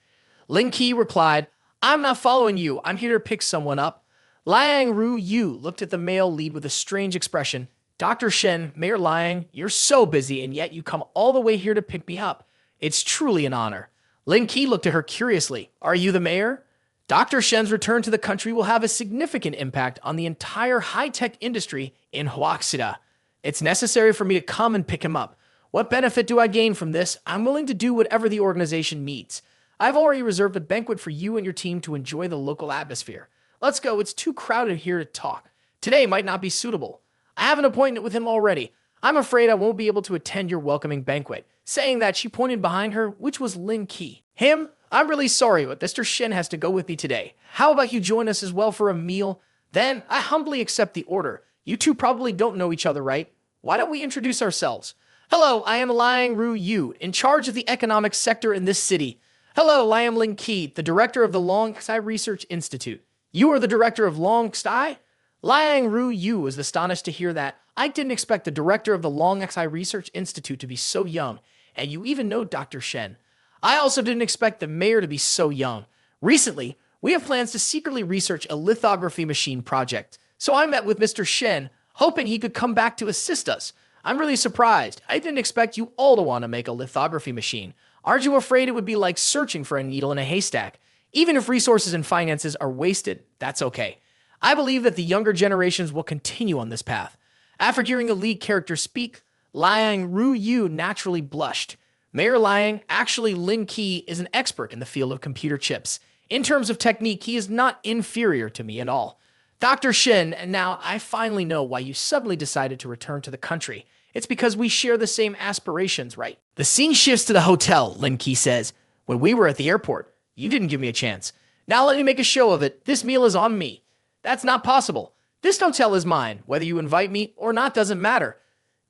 Lin Ke replied, I'm not following you. I'm here to pick someone up. Liang Ru Yu looked at the male lead with a strange expression. Dr. Shen, Mayor Liang, you're so busy, and yet you come all the way here to pick me up. It's truly an honor. Lin Ke looked at her curiously. Are you the mayor? Dr. Shen's return to the country will have a significant impact on the entire high-tech industry in Huaxida. It's necessary for me to come and pick him up. What benefit do I gain from this? I'm willing to do whatever the organization needs. I've already reserved a banquet for you and your team to enjoy the local atmosphere. Let's go. It's too crowded here to talk. Today might not be suitable. I have an appointment with him already. I'm afraid I won't be able to attend your welcoming banquet. Saying that, she pointed behind her, which was Lin Ke. Him? I'm really sorry, but Mr. Shen has to go with me today. How about you join us as well for a meal? Then, I humbly accept the order. You two probably don't know each other, right? Why don't we introduce ourselves? Hello, I am Liang Ru Yu, in charge of the economic sector in this city. Hello, I am Lin Ke, the director of the Longstai Research Institute. You are the director of Longstai? Liang Ru Yu was astonished to hear that. I didn't expect the director of the Longstai Research Institute to be so young, and you even know Dr. Shen. I also didn't expect the mayor to be so young. Recently, we have plans to secretly research a lithography machine project, so I met with Mr. Shen, hoping he could come back to assist us. I'm really surprised. I didn't expect you all to want to make a lithography machine. Aren't you afraid it would be like searching for a needle in a haystack? Even if resources and finances are wasted, that's okay. I believe that the younger generations will continue on this path. After hearing the lead character speak, Liang Ru Yu naturally blushed. Mayor Liang, actually Lin Ke, is an expert in the field of computer chips. In terms of technique, he is not inferior to me at all. Dr. Shen, and now I finally know why you suddenly decided to return to the country. It's because we share the same aspirations, right? The scene shifts to the hotel, Lin Ke says. When we were at the airport, you didn't give me a chance. Now let me make a show of it. This meal is on me. That's not possible. This hotel is mine. Whether you invite me or not doesn't matter.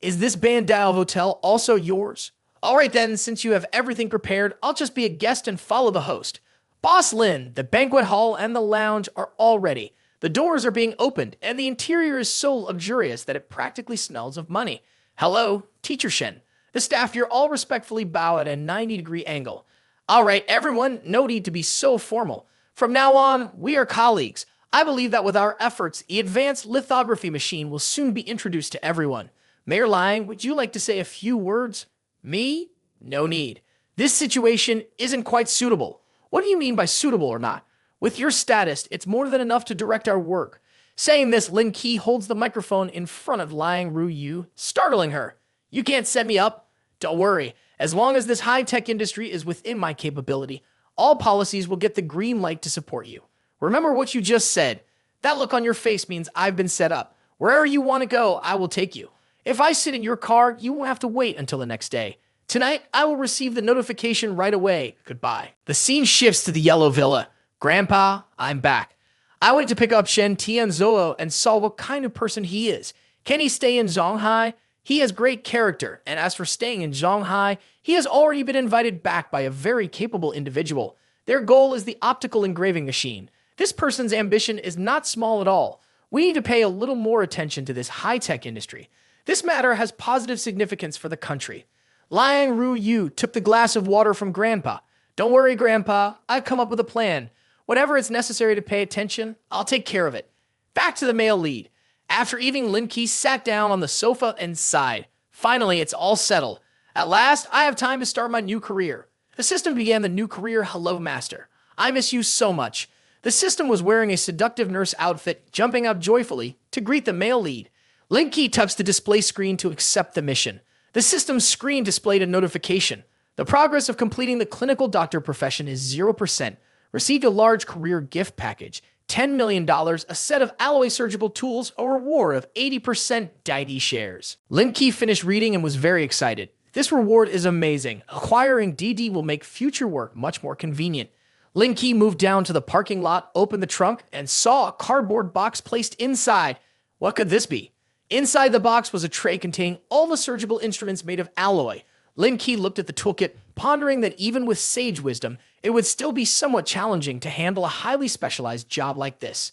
Is this Bandai Hotel also yours? All right then, since you have everything prepared, I'll just be a guest and follow the host. Boss Lin, the banquet hall and the lounge are all ready. The doors are being opened, and the interior is so luxurious that it practically smells of money. Hello, Teacher Shen. The staff here all respectfully bow at a 90-degree angle. All right, everyone, no need to be so formal. From now on, we are colleagues. I believe that with our efforts, the advanced lithography machine will soon be introduced to everyone. Mayor Liang, would you like to say a few words? Me? No need. This situation isn't quite suitable. What do you mean by suitable or not? With your status, it's more than enough to direct our work. Saying this, Lin Ke holds the microphone in front of Liang Ruyu, startling her. You can't set me up. Don't worry. As long as this high-tech industry is within my capability, all policies will get the green light to support you. Remember what you just said. That look on your face means I've been set up. Wherever you want to go, I will take you. If I sit in your car, you won't have to wait until the next day. Tonight, I will receive the notification right away. Goodbye. The scene shifts to the Yellow Villa. Grandpa, I'm back. I went to pick up Shen Tianzhou and saw what kind of person he is. Can he stay in Zhonghai? He has great character, and as for staying in Zhonghai, he has already been invited back by a very capable individual. Their goal is the optical engraving machine. This person's ambition is not small at all. We need to pay a little more attention to this high-tech industry. This matter has positive significance for the country. Liang Ruyu took the glass of water from Grandpa. Don't worry, Grandpa. I've come up with a plan. Whatever it's necessary to pay attention, I'll take care of it. Back to the male lead. After eating, Lin Ke sat down on the sofa and sighed. Finally, it's all settled. At last, I have time to start my new career. The system began the new career Hello Master. I miss you so much. The system was wearing a seductive nurse outfit, jumping up joyfully to greet the male lead. Lin Ke touched the display screen to accept the mission. The system's screen displayed a notification. The progress of completing the clinical doctor profession is 0%. Received a large career gift package. $10 million, a set of alloy surgical tools, a reward of 80% Didi shares. Lin Ke finished reading and was very excited. This reward is amazing. Acquiring DD will make future work much more convenient. Lin Ke moved down to the parking lot, opened the trunk, and saw a cardboard box placed inside. What could this be? Inside the box was a tray containing all the surgical instruments made of alloy. Lin Ke looked at the toolkit, pondering that even with sage wisdom, it would still be somewhat challenging to handle a highly specialized job like this.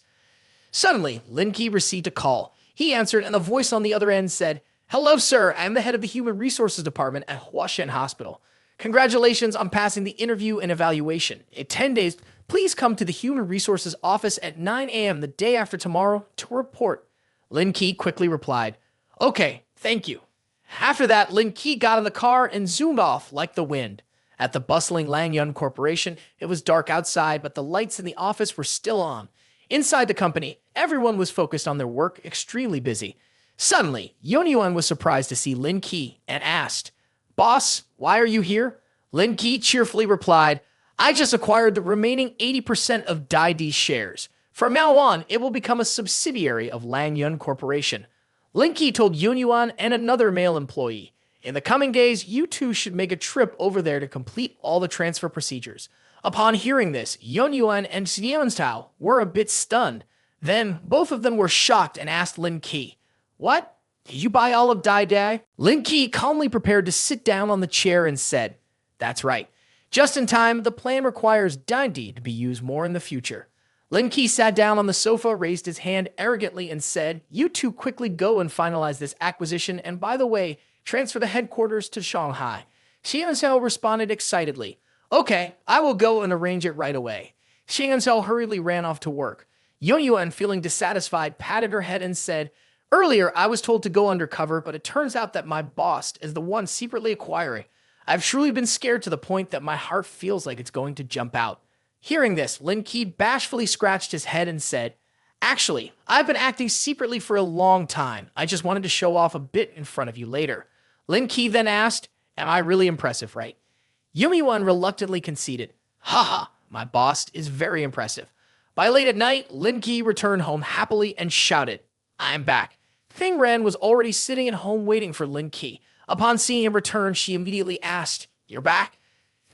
Suddenly, Lin Ke received a call. He answered, and a voice on the other end said, "Hello, sir. I'm the head of the Human Resources Department at Huashen Hospital. Congratulations on passing the interview and evaluation. In 10 days, please come to the Human Resources office at 9 a.m. the day after tomorrow to report." Lin Ke quickly replied, "Okay, thank you." After that, Lin Ke got in the car and zoomed off like the wind. At the bustling Langyun Corporation, it was dark outside, but the lights in the office were still on. Inside the company, everyone was focused on their work, extremely busy. Suddenly, Yonyuan was surprised to see Lin Ke and asked, "Boss, why are you here?" Lin Ke cheerfully replied, "I just acquired the remaining 80% of Daidi's shares. From now on, it will become a subsidiary of Langyun Corporation." Lin Ke told Yonyuan and another male employee, "In the coming days, you two should make a trip over there to complete all the transfer procedures." Upon hearing this, Yonyuan and Xianzhao were a bit stunned. Then, both of them were shocked and asked Lin Ke, "What? Did you buy all of Dai?" Lin Ke calmly prepared to sit down on the chair and said, "That's right. Just in time, the plan requires Dai to be used more in the future." Lin Ke sat down on the sofa, raised his hand arrogantly, and said, "You two quickly go and finalize this acquisition, and by the way, transfer the headquarters to Shanghai." Xianzhao responded excitedly, "Okay, I will go and arrange it right away." Xianzhao hurriedly ran off to work. Yonyuan, feeling dissatisfied, patted her head and said, "Earlier, I was told to go undercover, but it turns out that my boss is the one secretly acquiring. I've truly been scared to the point that my heart feels like it's going to jump out." Hearing this, Lin Ke bashfully scratched his head and said, "Actually, I've been acting secretly for a long time. I just wanted to show off a bit in front of you later." Lin Ke then asked, "Am I really impressive, right?" Yumi-wan reluctantly conceded, "Haha, my boss is very impressive." By late at night, Lin Ke returned home happily and shouted, "I'm back." Thing Ren was already sitting at home waiting for Lin Ke. Upon seeing him return, she immediately asked, "You're back?"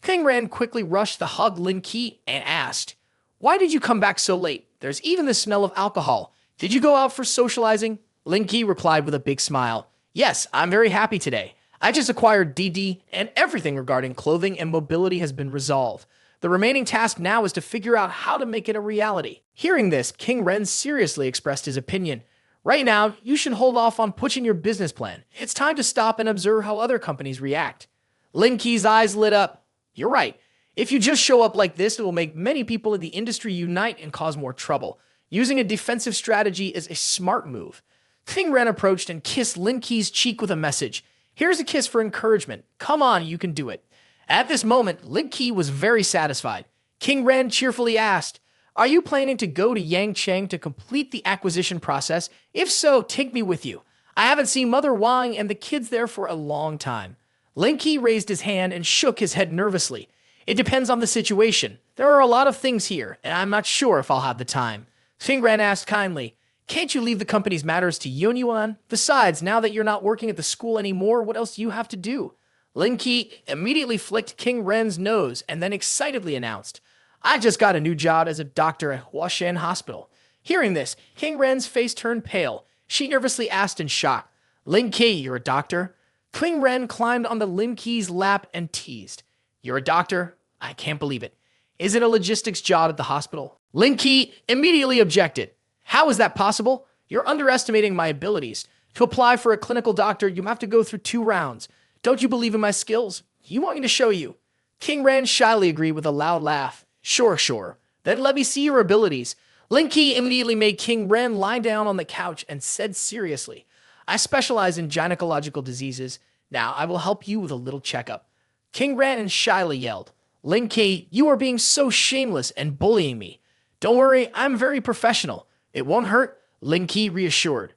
Thing Ren quickly rushed to hug Lin Ke and asked, "Why did you come back so late? There's even the smell of alcohol. Did you go out for socializing?" Lin Ke replied with a big smile, Yes, I'm very happy today. I just acquired DD, and everything regarding clothing and mobility has been resolved. The remaining task now is to figure out how to make it a reality. Hearing this, King Ren seriously expressed his opinion. Right now, you should hold off on pushing your business plan. It's time to stop and observe how other companies react. Lin Ke's eyes lit up. You're right. If you just show up like this, it will make many people in the industry unite and cause more trouble. Using a defensive strategy is a smart move. King Ren approached and kissed Lin Ke's cheek with a message. Here's a kiss for encouragement. Come on, you can do it. At this moment, Lin Ke was very satisfied. King Ren cheerfully asked, are you planning to go to Yangcheng to complete the acquisition process? If so, take me with you. I haven't seen Mother Wang and the kids there for a long time. Lin Ke raised his hand and shook his head nervously. It depends on the situation. There are a lot of things here, and I'm not sure if I'll have the time. King Ren asked kindly, can't you leave the company's matters to Yun Yuan? Besides, now that you're not working at the school anymore, what else do you have to do? Lin Ke immediately flicked King Ren's nose and then excitedly announced, I just got a new job as a doctor at Huashan Hospital. Hearing this, King Ren's face turned pale. She nervously asked in shock, Lin Ke, you're a doctor? King Ren climbed onto Lin Ke's lap and teased, you're a doctor? I can't believe it. Is it a logistics job at the hospital? Lin Ke immediately objected. How is that possible? You're underestimating my abilities. To apply for a clinical doctor, you have to go through 2 rounds. Don't you believe in my skills? You want me to show you? King Ren shyly agreed with a loud laugh. Sure. Then let me see your abilities. Lin Ke immediately made King Ren lie down on the couch and said seriously, I specialize in gynecological diseases. Now I will help you with a little checkup. King Ren shyly yelled, Lin Ke, you are being so shameless and bullying me. Don't worry, I'm very professional. It won't hurt, Lin Ke reassured.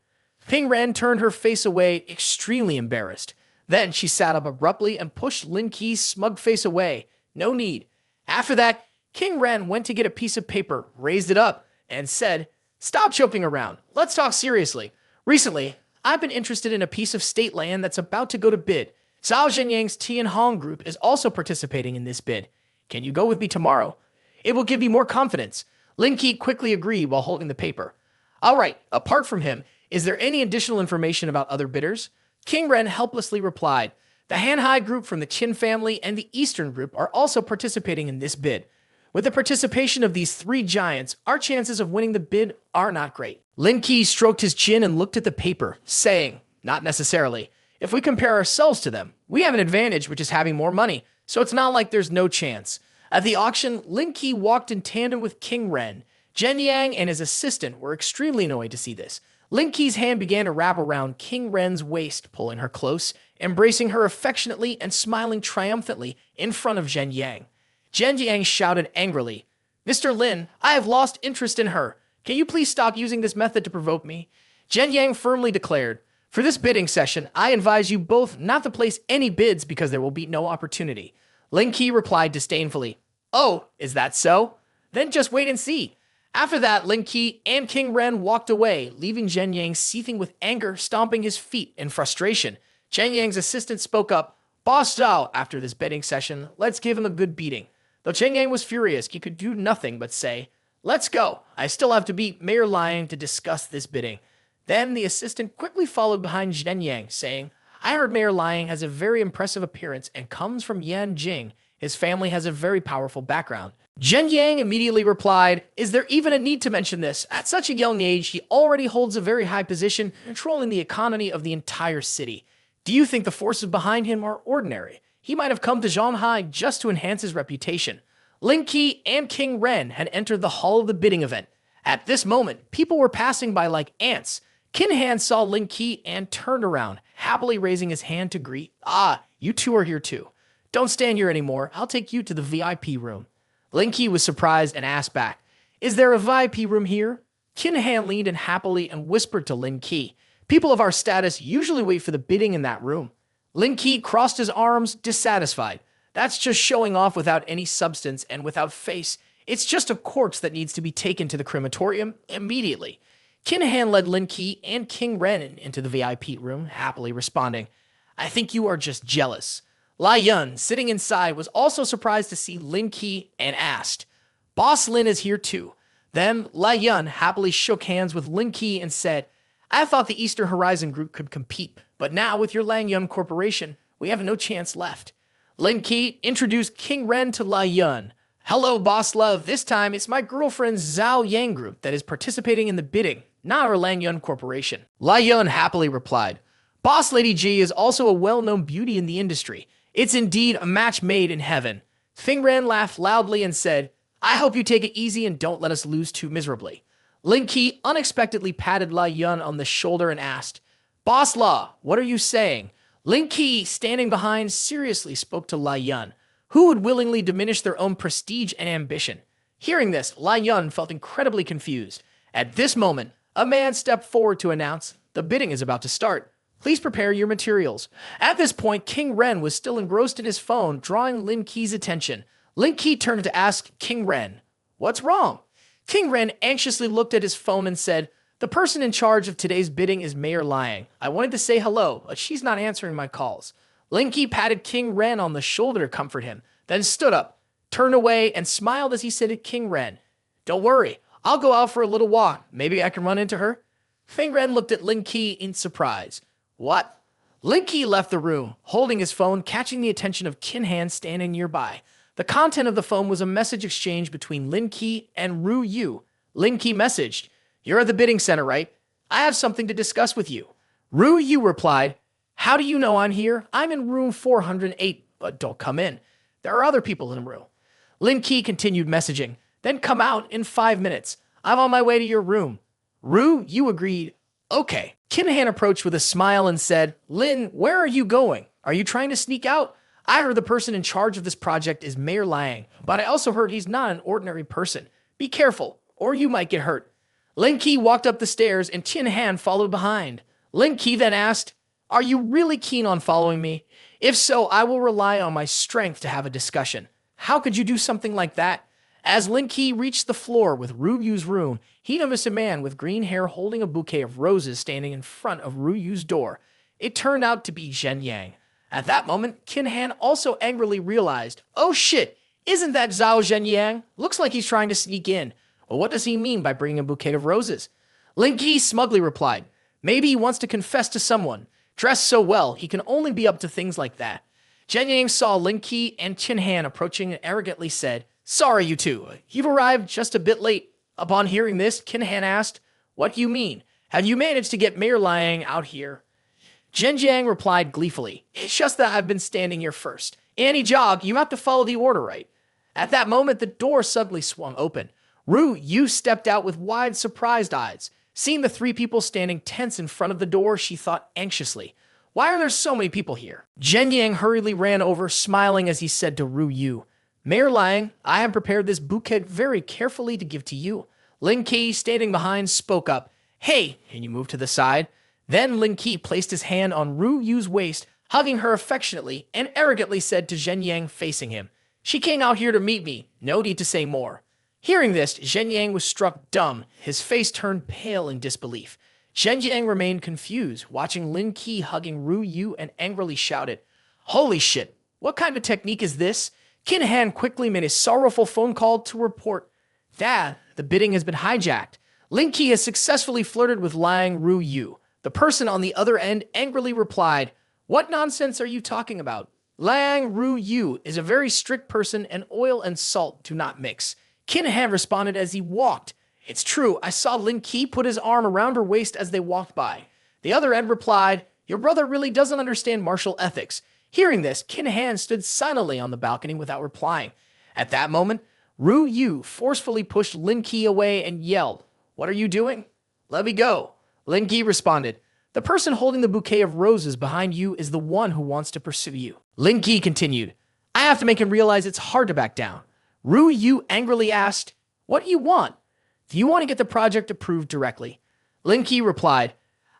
King Ren turned her face away, extremely embarrassed. Then she sat up abruptly and pushed Lin Ke's smug face away. No need. After that, King Ren went to get a piece of paper, raised it up, and said, stop joking around. Let's talk seriously. Recently, I've been interested in a piece of state land that's about to go to bid. Zhao Zhenyang's Tianhong group is also participating in this bid. Can you go with me tomorrow? It will give you more confidence. Lin Ke quickly agreed while holding the paper. All right, apart from him, is there any additional information about other bidders? King Ren helplessly replied, the Hanhai group from the Qin family and the Eastern group are also participating in this bid. With the participation of these 3 giants, our chances of winning the bid are not great. Lin Ke stroked his chin and looked at the paper, saying, not necessarily. If we compare ourselves to them, we have an advantage, which is having more money, so it's not like there's no chance. At the auction, Lin Ke walked in tandem with King Ren. Zhen Yang and his assistant were extremely annoyed to see this. Lin Ke's hand began to wrap around King Ren's waist, pulling her close, embracing her affectionately and smiling triumphantly in front of Zhen Yang. Zhen Yang shouted angrily, Mr. Lin, I have lost interest in her. Can you please stop using this method to provoke me? Zhen Yang firmly declared, for this bidding session, I advise you both not to place any bids because there will be no opportunity. Lin Ke replied disdainfully, oh, is that so? Then just wait and see. After that, Lin Ke and King Ren walked away, leaving Zhen Yang seething with anger, stomping his feet in frustration. Zhen Yang's assistant spoke up, Boss Zhao, after this bidding session, let's give him a good beating. Though Zhen Yang was furious, he could do nothing but say, let's go. I still have to beat Mayor Liang to discuss this bidding. Then the assistant quickly followed behind Zhen Yang, saying, I heard Mayor Liang has a very impressive appearance and comes from Yanjing. His family has a very powerful background. Zhen Yang immediately replied, is there even a need to mention this? At such a young age, he already holds a very high position, controlling the economy of the entire city. Do you think the forces behind him are ordinary? He might have come to Zhanghai just to enhance his reputation. Lin Ke and King Ren had entered the hall of the bidding event. At this moment, people were passing by like ants. Kin Han saw Lin Ke and turned around, happily raising his hand to greet. Ah, you two are here too. Don't stand here anymore. I'll take you to the VIP room. Lin Ke was surprised and asked back, is there a VIP room here? Kin Han leaned in happily and whispered to Lin Ke, people of our status usually wait for the bidding in that room. Lin Ke crossed his arms, dissatisfied. That's just showing off without any substance and without face. It's just a corpse that needs to be taken to the crematorium immediately. Kin Han led Lin Ke and King Ren into the VIP room, happily responding, I think you are just jealous. Lai Yun, sitting inside, was also surprised to see Lin Ke and asked, Boss Lin is here too. Then Lai Yun happily shook hands with Lin Ke and said, I thought the Eastern Horizon group could compete, But now with your Lang Yun Corporation, we have no chance left. Lin Ke introduced King Ren to La Yun. Hello, boss love. This time, it's my girlfriend's Zhao Yang group that is participating in the bidding, not our Lang Yun Corporation. La Yun happily replied, Boss Lady G is also a well-known beauty in the industry. It's indeed a match made in heaven. Fing Ren laughed loudly and said, I hope you take it easy and don't let us lose too miserably. Lin Ke unexpectedly patted La Yun on the shoulder and asked, Boss La, what are you saying? Lin Ke, standing behind, seriously spoke to La Yun, who would willingly diminish their own prestige and ambition. Hearing this, La Yun felt incredibly confused. At this moment, a man stepped forward to announce, the bidding is about to start. Please prepare your materials. At this point, King Ren was still engrossed in his phone, drawing Lin Ke's attention. Lin Ke turned to ask King Ren, what's wrong? King Ren anxiously looked at his phone and said, the person in charge of today's bidding is Mayor Liang. I wanted to say hello, but she's not answering my calls. Lin Ke patted King Ren on the shoulder to comfort him, then stood up, turned away, and smiled as he said to King Ren, don't worry, I'll go out for a little walk. Maybe I can run into her. King Ren looked at Lin Ke in surprise. What? Lin Ke left the room, holding his phone, catching the attention of Kin Han standing nearby. The content of the phone was a message exchange between Lin Ke and Ru Yu. Lin Ke messaged, you're at the bidding center, right? I have something to discuss with you. Ru Yu replied, how do you know I'm here? I'm in room 408, but don't come in. There are other people in the room. Lin Ke continued messaging, then come out in 5 minutes. I'm on my way to your room. Ru Yu agreed, okay. Kin Han approached with a smile and said, Lin, where are you going? Are you trying to sneak out? I heard the person in charge of this project is Mayor Liang, but I also heard he's not an ordinary person. Be careful, or you might get hurt. Lin Ke walked up the stairs and Kin Han followed behind. Lin Ke then asked, are you really keen on following me? If so, I will rely on my strength to have a discussion. How could you do something like that? As Lin Ke reached the floor with Ru Yu's room, he noticed a man with green hair holding a bouquet of roses standing in front of Ru Yu's door. It turned out to be Zhen Yang. At that moment, Kin Han also angrily realized, oh shit, isn't that Zhao Zhen Yang? Looks like he's trying to sneak in. Well, what does he mean by bringing a bouquet of roses? Lin Ke smugly replied, maybe he wants to confess to someone. Dressed so well, he can only be up to things like that. Zhen Yang saw Lin Ke and Kin Han approaching and arrogantly said, sorry, you two. You've arrived just a bit late. Upon hearing this, Kin Han asked, what do you mean? Have you managed to get Mayor Liang out here? Zhen Jiang replied gleefully, it's just that I've been standing here first. Annie Jog, you have to follow the order, right? At that moment, the door suddenly swung open. Ru Yu stepped out with wide, surprised eyes. Seeing the three people standing tense in front of the door, she thought anxiously, why are there so many people here? Zhen Yang hurriedly ran over, smiling as he said to Ru Yu, Mayor Liang, I have prepared this bouquet very carefully to give to you. Lin Ke, standing behind, spoke up. Hey, can you move to the side? Then Lin Ke placed his hand on Ru Yu's waist, hugging her affectionately, and arrogantly said to Zhen Yang facing him, she came out here to meet me. No need to say more. Hearing this, Zhen Yang was struck dumb. His face turned pale in disbelief. Zhen Yang remained confused, watching Lin Ke hugging Ru Yu and angrily shouted, holy shit, what kind of technique is this? Kin Han quickly made a sorrowful phone call to report, Dad, the bidding has been hijacked. Lin Ke has successfully flirted with Liang Ru Yu. The person on the other end angrily replied, what nonsense are you talking about? Liang Ru Yu is a very strict person and oil and salt do not mix. Kin Han responded as he walked. It's true, I saw Lin Ke put his arm around her waist as they walked by. The other end replied, your brother really doesn't understand martial ethics. Hearing this, Kin Han stood silently on the balcony without replying. At that moment, Ru Yu forcefully pushed Lin Ke away and yelled, what are you doing? Let me go. Lin Ke responded, the person holding the bouquet of roses behind you is the one who wants to pursue you. Lin Ke continued, I have to make him realize it's hard to back down. Ru Yu angrily asked, what do you want? Do you want to get the project approved directly? Lin Ke replied,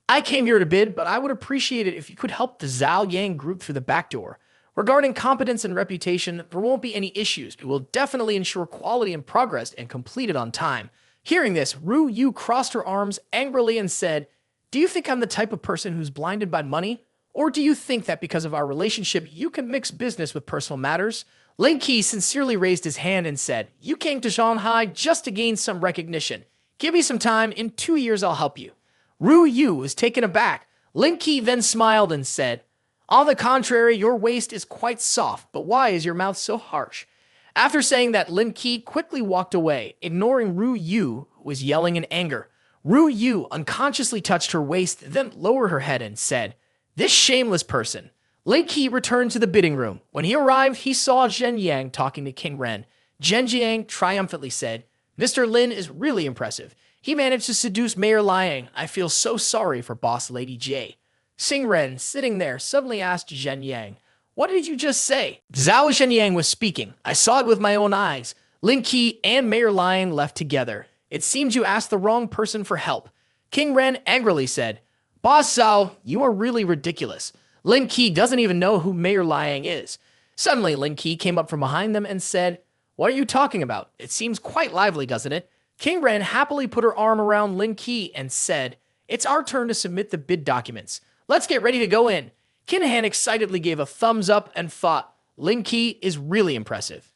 I came here to bid, but I would appreciate it if you could help the Zhao Yang group through the back door. Regarding competence and reputation, there won't be any issues. We will definitely ensure quality and progress and complete it on time. Hearing this, Ru Yu crossed her arms angrily and said, do you think I'm the type of person who's blinded by money? Or do you think that because of our relationship, you can mix business with personal matters? Lin Ke sincerely raised his hand and said, you came to Shanghai just to gain some recognition. Give me some time. In 2 years, I'll help you. Ru Yu was taken aback. Lin Ke then smiled and said, "On the contrary, your waist is quite soft, but why is your mouth so harsh?" After saying that, Lin Ke quickly walked away, ignoring Ru Yu, who was yelling in anger. Ru Yu unconsciously touched her waist, then lowered her head and said, "This shameless person." Lin Ke returned to the bidding room. When he arrived, he saw Zhen Yang talking to King Ren. Zhen Yang triumphantly said, "Mr. Lin is really impressive. He managed to seduce Mayor Liang. I feel so sorry for Boss Lady J." Xing Ren, sitting there, suddenly asked Zhen Yang, "What did you just say?" Zhao Zhenyang was speaking. "I saw it with my own eyes. Lin Ke and Mayor Liang left together. It seems you asked the wrong person for help." King Ren angrily said, "Boss Zhao, you are really ridiculous. Lin Ke doesn't even know who Mayor Liang is." Suddenly, Lin Ke came up from behind them and said, "What are you talking about? It seems quite lively, doesn't it?" King Ren happily put her arm around Lin Ke and said, "It's our turn to submit the bid documents. Let's get ready to go in." Kinahan excitedly gave a thumbs up and thought, "Lin Ke is really impressive."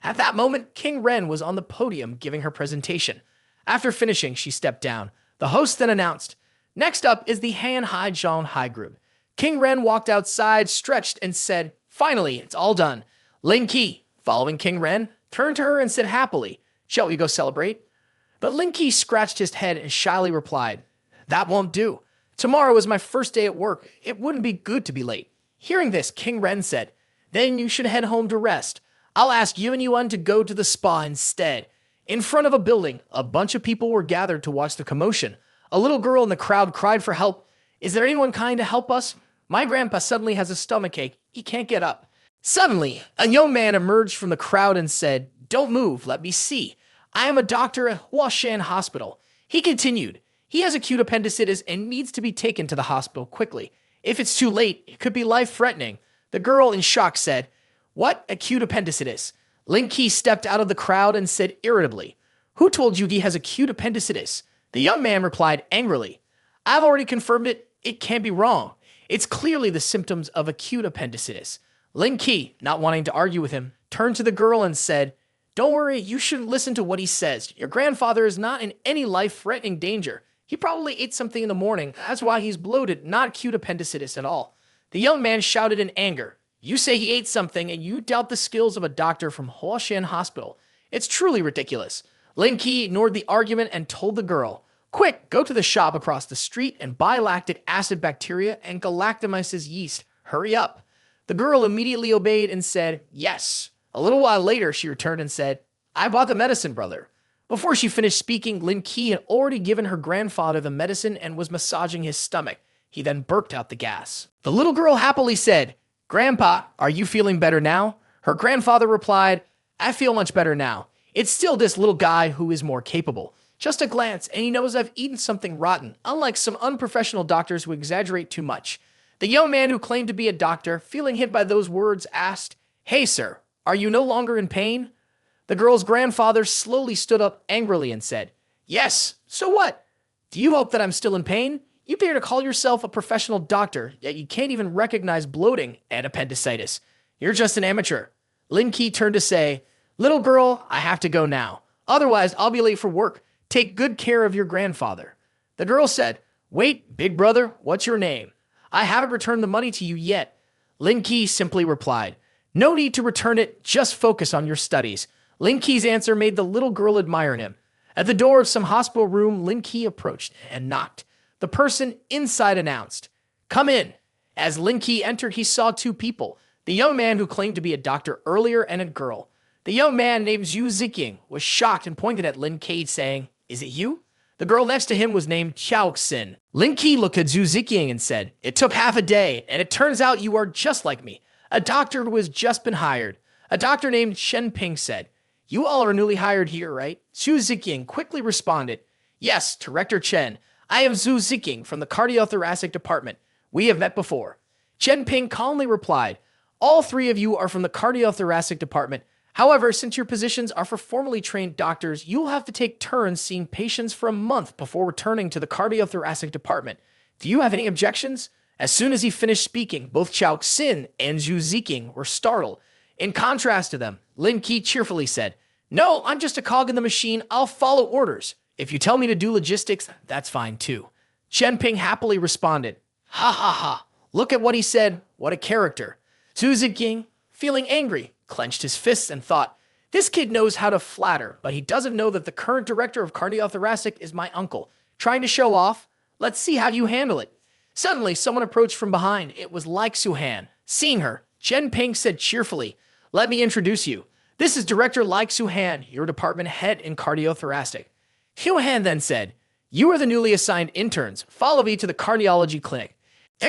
At that moment, King Ren was on the podium giving her presentation. After finishing, she stepped down. The host then announced, "Next up is the Han Hai Zhong Hai group." King Ren walked outside, stretched, and said, "Finally, it's all done." Lin Ke, following King Ren, turned to her and said happily, "Shall we go celebrate?" But Lin Ke scratched his head and shyly replied, "That won't do. Tomorrow is my first day at work. It wouldn't be good to be late." Hearing this, King Ren said, "Then you should head home to rest. I'll ask you and Yuan to go to the spa instead." In front of a building, a bunch of people were gathered to watch the commotion. A little girl in the crowd cried for help. "Is there anyone kind to help us? My grandpa suddenly has a stomachache. He can't get up." Suddenly, a young man emerged from the crowd and said, "Don't move, let me see. I am a doctor at Huashan Hospital." He continued, "He has acute appendicitis and needs to be taken to the hospital quickly. If it's too late, it could be life-threatening." The girl in shock said, "What? Acute appendicitis?" Lin Ke stepped out of the crowd and said irritably, "Who told you he has acute appendicitis?" The young man replied angrily, "I've already confirmed it. It can't be wrong. It's clearly the symptoms of acute appendicitis." Lin Ke, not wanting to argue with him, turned to the girl and said, "Don't worry, you shouldn't listen to what he says. Your grandfather is not in any life-threatening danger. He probably ate something in the morning. That's why he's bloated, not acute appendicitis at all." The young man shouted in anger, "You say he ate something and you doubt the skills of a doctor from Huashan Hospital. It's truly ridiculous." Lin Ke ignored the argument and told the girl, "Quick, go to the shop across the street and buy lactic acid bacteria and galactomyces yeast. Hurry up." The girl immediately obeyed and said, "Yes." A little while later, she returned and said, "I bought the medicine, brother." Before she finished speaking, Lin Ke had already given her grandfather the medicine and was massaging his stomach. He then burped out the gas. The little girl happily said, "Grandpa, are you feeling better now?" Her grandfather replied, "I feel much better now. It's still this little guy who is more capable. Just a glance, and he knows I've eaten something rotten, unlike some unprofessional doctors who exaggerate too much." The young man who claimed to be a doctor, feeling hit by those words, asked, "Hey, sir, are you no longer in pain?" The girl's grandfather slowly stood up angrily and said, "Yes, so what? Do you hope that I'm still in pain? You dare to call yourself a professional doctor, yet you can't even recognize bloating and appendicitis. You're just an amateur." Lin Ke turned to say, "Little girl, I have to go now. Otherwise, I'll be late for work. Take good care of your grandfather." The girl said, "Wait, big brother, what's your name? I haven't returned the money to you yet." Lin Ke simply replied, "No need to return it, just focus on your studies." Lin Ke's answer made the little girl admire him. At the door of some hospital room, Lin Ke approached and knocked. The person inside announced, "Come in." As Lin Ke entered, he saw two people, the young man who claimed to be a doctor earlier and a girl. The young man, named Zhu Ziqing, was shocked and pointed at Lin Ke, saying, "Is it you?" The girl next to him was named Chao Xin. Lin Ke looked at Zhu Ziqing and said, "It took half a day, and it turns out you are just like me, a doctor who has just been hired." A doctor named Shen Ping said, "You all are newly hired here, right?" Zhu Ziqing quickly responded, "Yes, Director Chen. I am Zhu Ziqing from the cardiothoracic department. We have met before." Chen Ping calmly replied, "All three of you are from the cardiothoracic department. However, since your positions are for formally trained doctors, you will have to take turns seeing patients for a month before returning to the cardiothoracic department. Do you have any objections?" As soon as he finished speaking, both Chao Xin and Zhu Ziqing were startled. In contrast to them, Lin Ke cheerfully said, "No, I'm just a cog in the machine. I'll follow orders. If you tell me to do logistics, that's fine too." Chen Ping happily responded, Ha ha ha. Look at what he said. What a character. Zhu Ziqing, feeling angry, clenched his fists and thought, this kid knows how to flatter, but he doesn't know that the current director of cardiothoracic is my uncle. Trying to show off? Let's see how you handle it. Suddenly, someone approached from behind. It was Like Su-han. Seeing her, Jen Ping said cheerfully, let me introduce you. This is Director Like Su-han, your department head in cardiothoracic. Su-han then said, you are the newly assigned interns. Follow me to the cardiology clinic.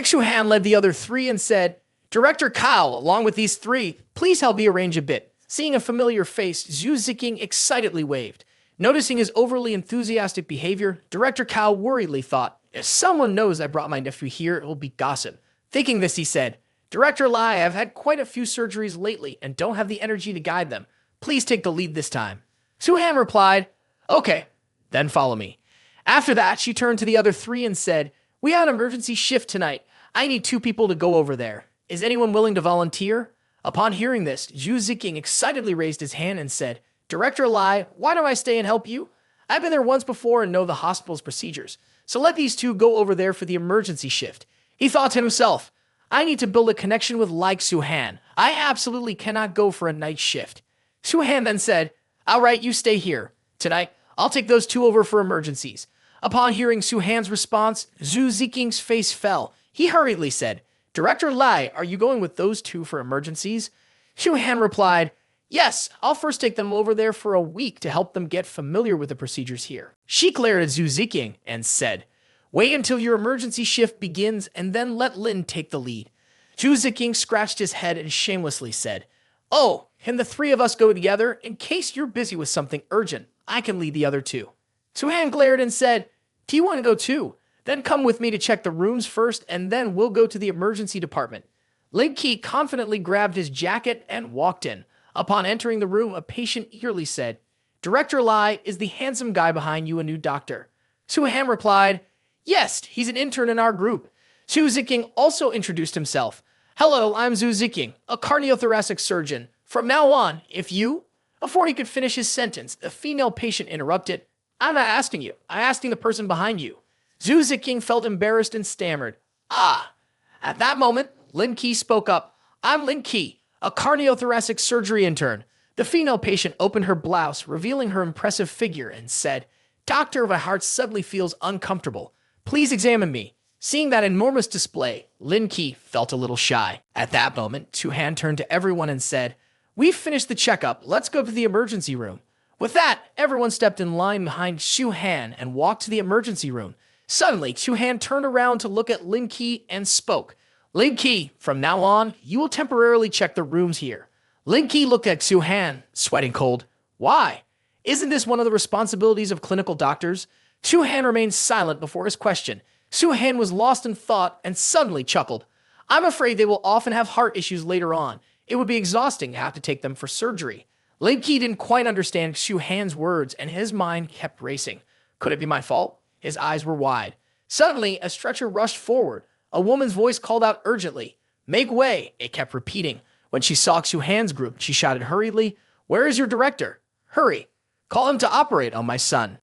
Su-han led the other three and said, Director Kao, along with these three, please help me arrange a bit. Seeing a familiar face, Zhu Ziqing excitedly waved. Noticing his overly enthusiastic behavior, Director Kao worriedly thought, if someone knows I brought my nephew here, it will be gossip. Thinking this, he said, Director Lai, I've had quite a few surgeries lately and don't have the energy to guide them. Please take the lead this time. Su-han replied, okay, then follow me. After that, she turned to the other three and said, we have an emergency shift tonight. I need 2 people to go over there. Is anyone willing to volunteer? Upon hearing this, Zhu Ziqing excitedly raised his hand and said, Director Lai, why don't I stay and help you? I've been there once before and know the hospital's procedures. So let these 2 go over there for the emergency shift. He thought to himself, I need to build a connection with Like Su-han. I absolutely cannot go for a night shift. Su-han then said, all right, you stay here. Tonight, I'll take those 2 over for emergencies. Upon hearing Su-han's response, Zhu Ziqing's face fell. He hurriedly said, Director Lai, are you going with those 2 for emergencies? Su-han replied, yes, I'll first take them over there for a week to help them get familiar with the procedures here. She glared at Zhu Ziqing and said, wait until your emergency shift begins and then let Lin take the lead. Zhu Ziqing scratched his head and shamelessly said, oh, can the 3 of us go together? In case you're busy with something urgent, I can lead the other 2. Su-han glared and said, do you want to go too? Then come with me to check the rooms first, and then we'll go to the emergency department. Lin Ke confidently grabbed his jacket and walked in. Upon entering the room, a patient eagerly said, Director Lai, is the handsome guy behind you a new doctor? Su-han replied, yes, he's an intern in our group. Zhu Ziqing also introduced himself. Hello, I'm Zhu Ziqing, a cardiothoracic surgeon. From now on, if you... Before he could finish his sentence, the female patient interrupted, I'm not asking you. I'm asking the person behind you. Zhu Ziqing felt embarrassed and stammered, ah. At that moment, Lin Ke spoke up. I'm Lin Ke, a cardiothoracic surgery intern. The female patient opened her blouse, revealing her impressive figure, and said, Doctor, my heart suddenly feels uncomfortable. Please examine me. Seeing that enormous display, Lin Ke felt a little shy. At that moment, Su-han turned to everyone and said, we've finished the checkup. Let's go to the emergency room. With that, everyone stepped in line behind Su-han and walked to the emergency room. Suddenly, Su-han turned around to look at Lin Ke and spoke. Lin Ke, from now on, you will temporarily check the rooms here. Lin Ke looked at Su-han, sweating cold. Why? Isn't this one of the responsibilities of clinical doctors? Su-han remained silent before his question. Su-han was lost in thought and suddenly chuckled. I'm afraid they will often have heart issues later on. It would be exhausting to have to take them for surgery. Lin Ke didn't quite understand Su-han's words and his mind kept racing. Could it be my fault? His eyes were wide. Suddenly, a stretcher rushed forward. A woman's voice called out urgently. Make way, it kept repeating. When she saw Su-han's group, she shouted hurriedly, where is your director? Hurry, call him to operate on my son.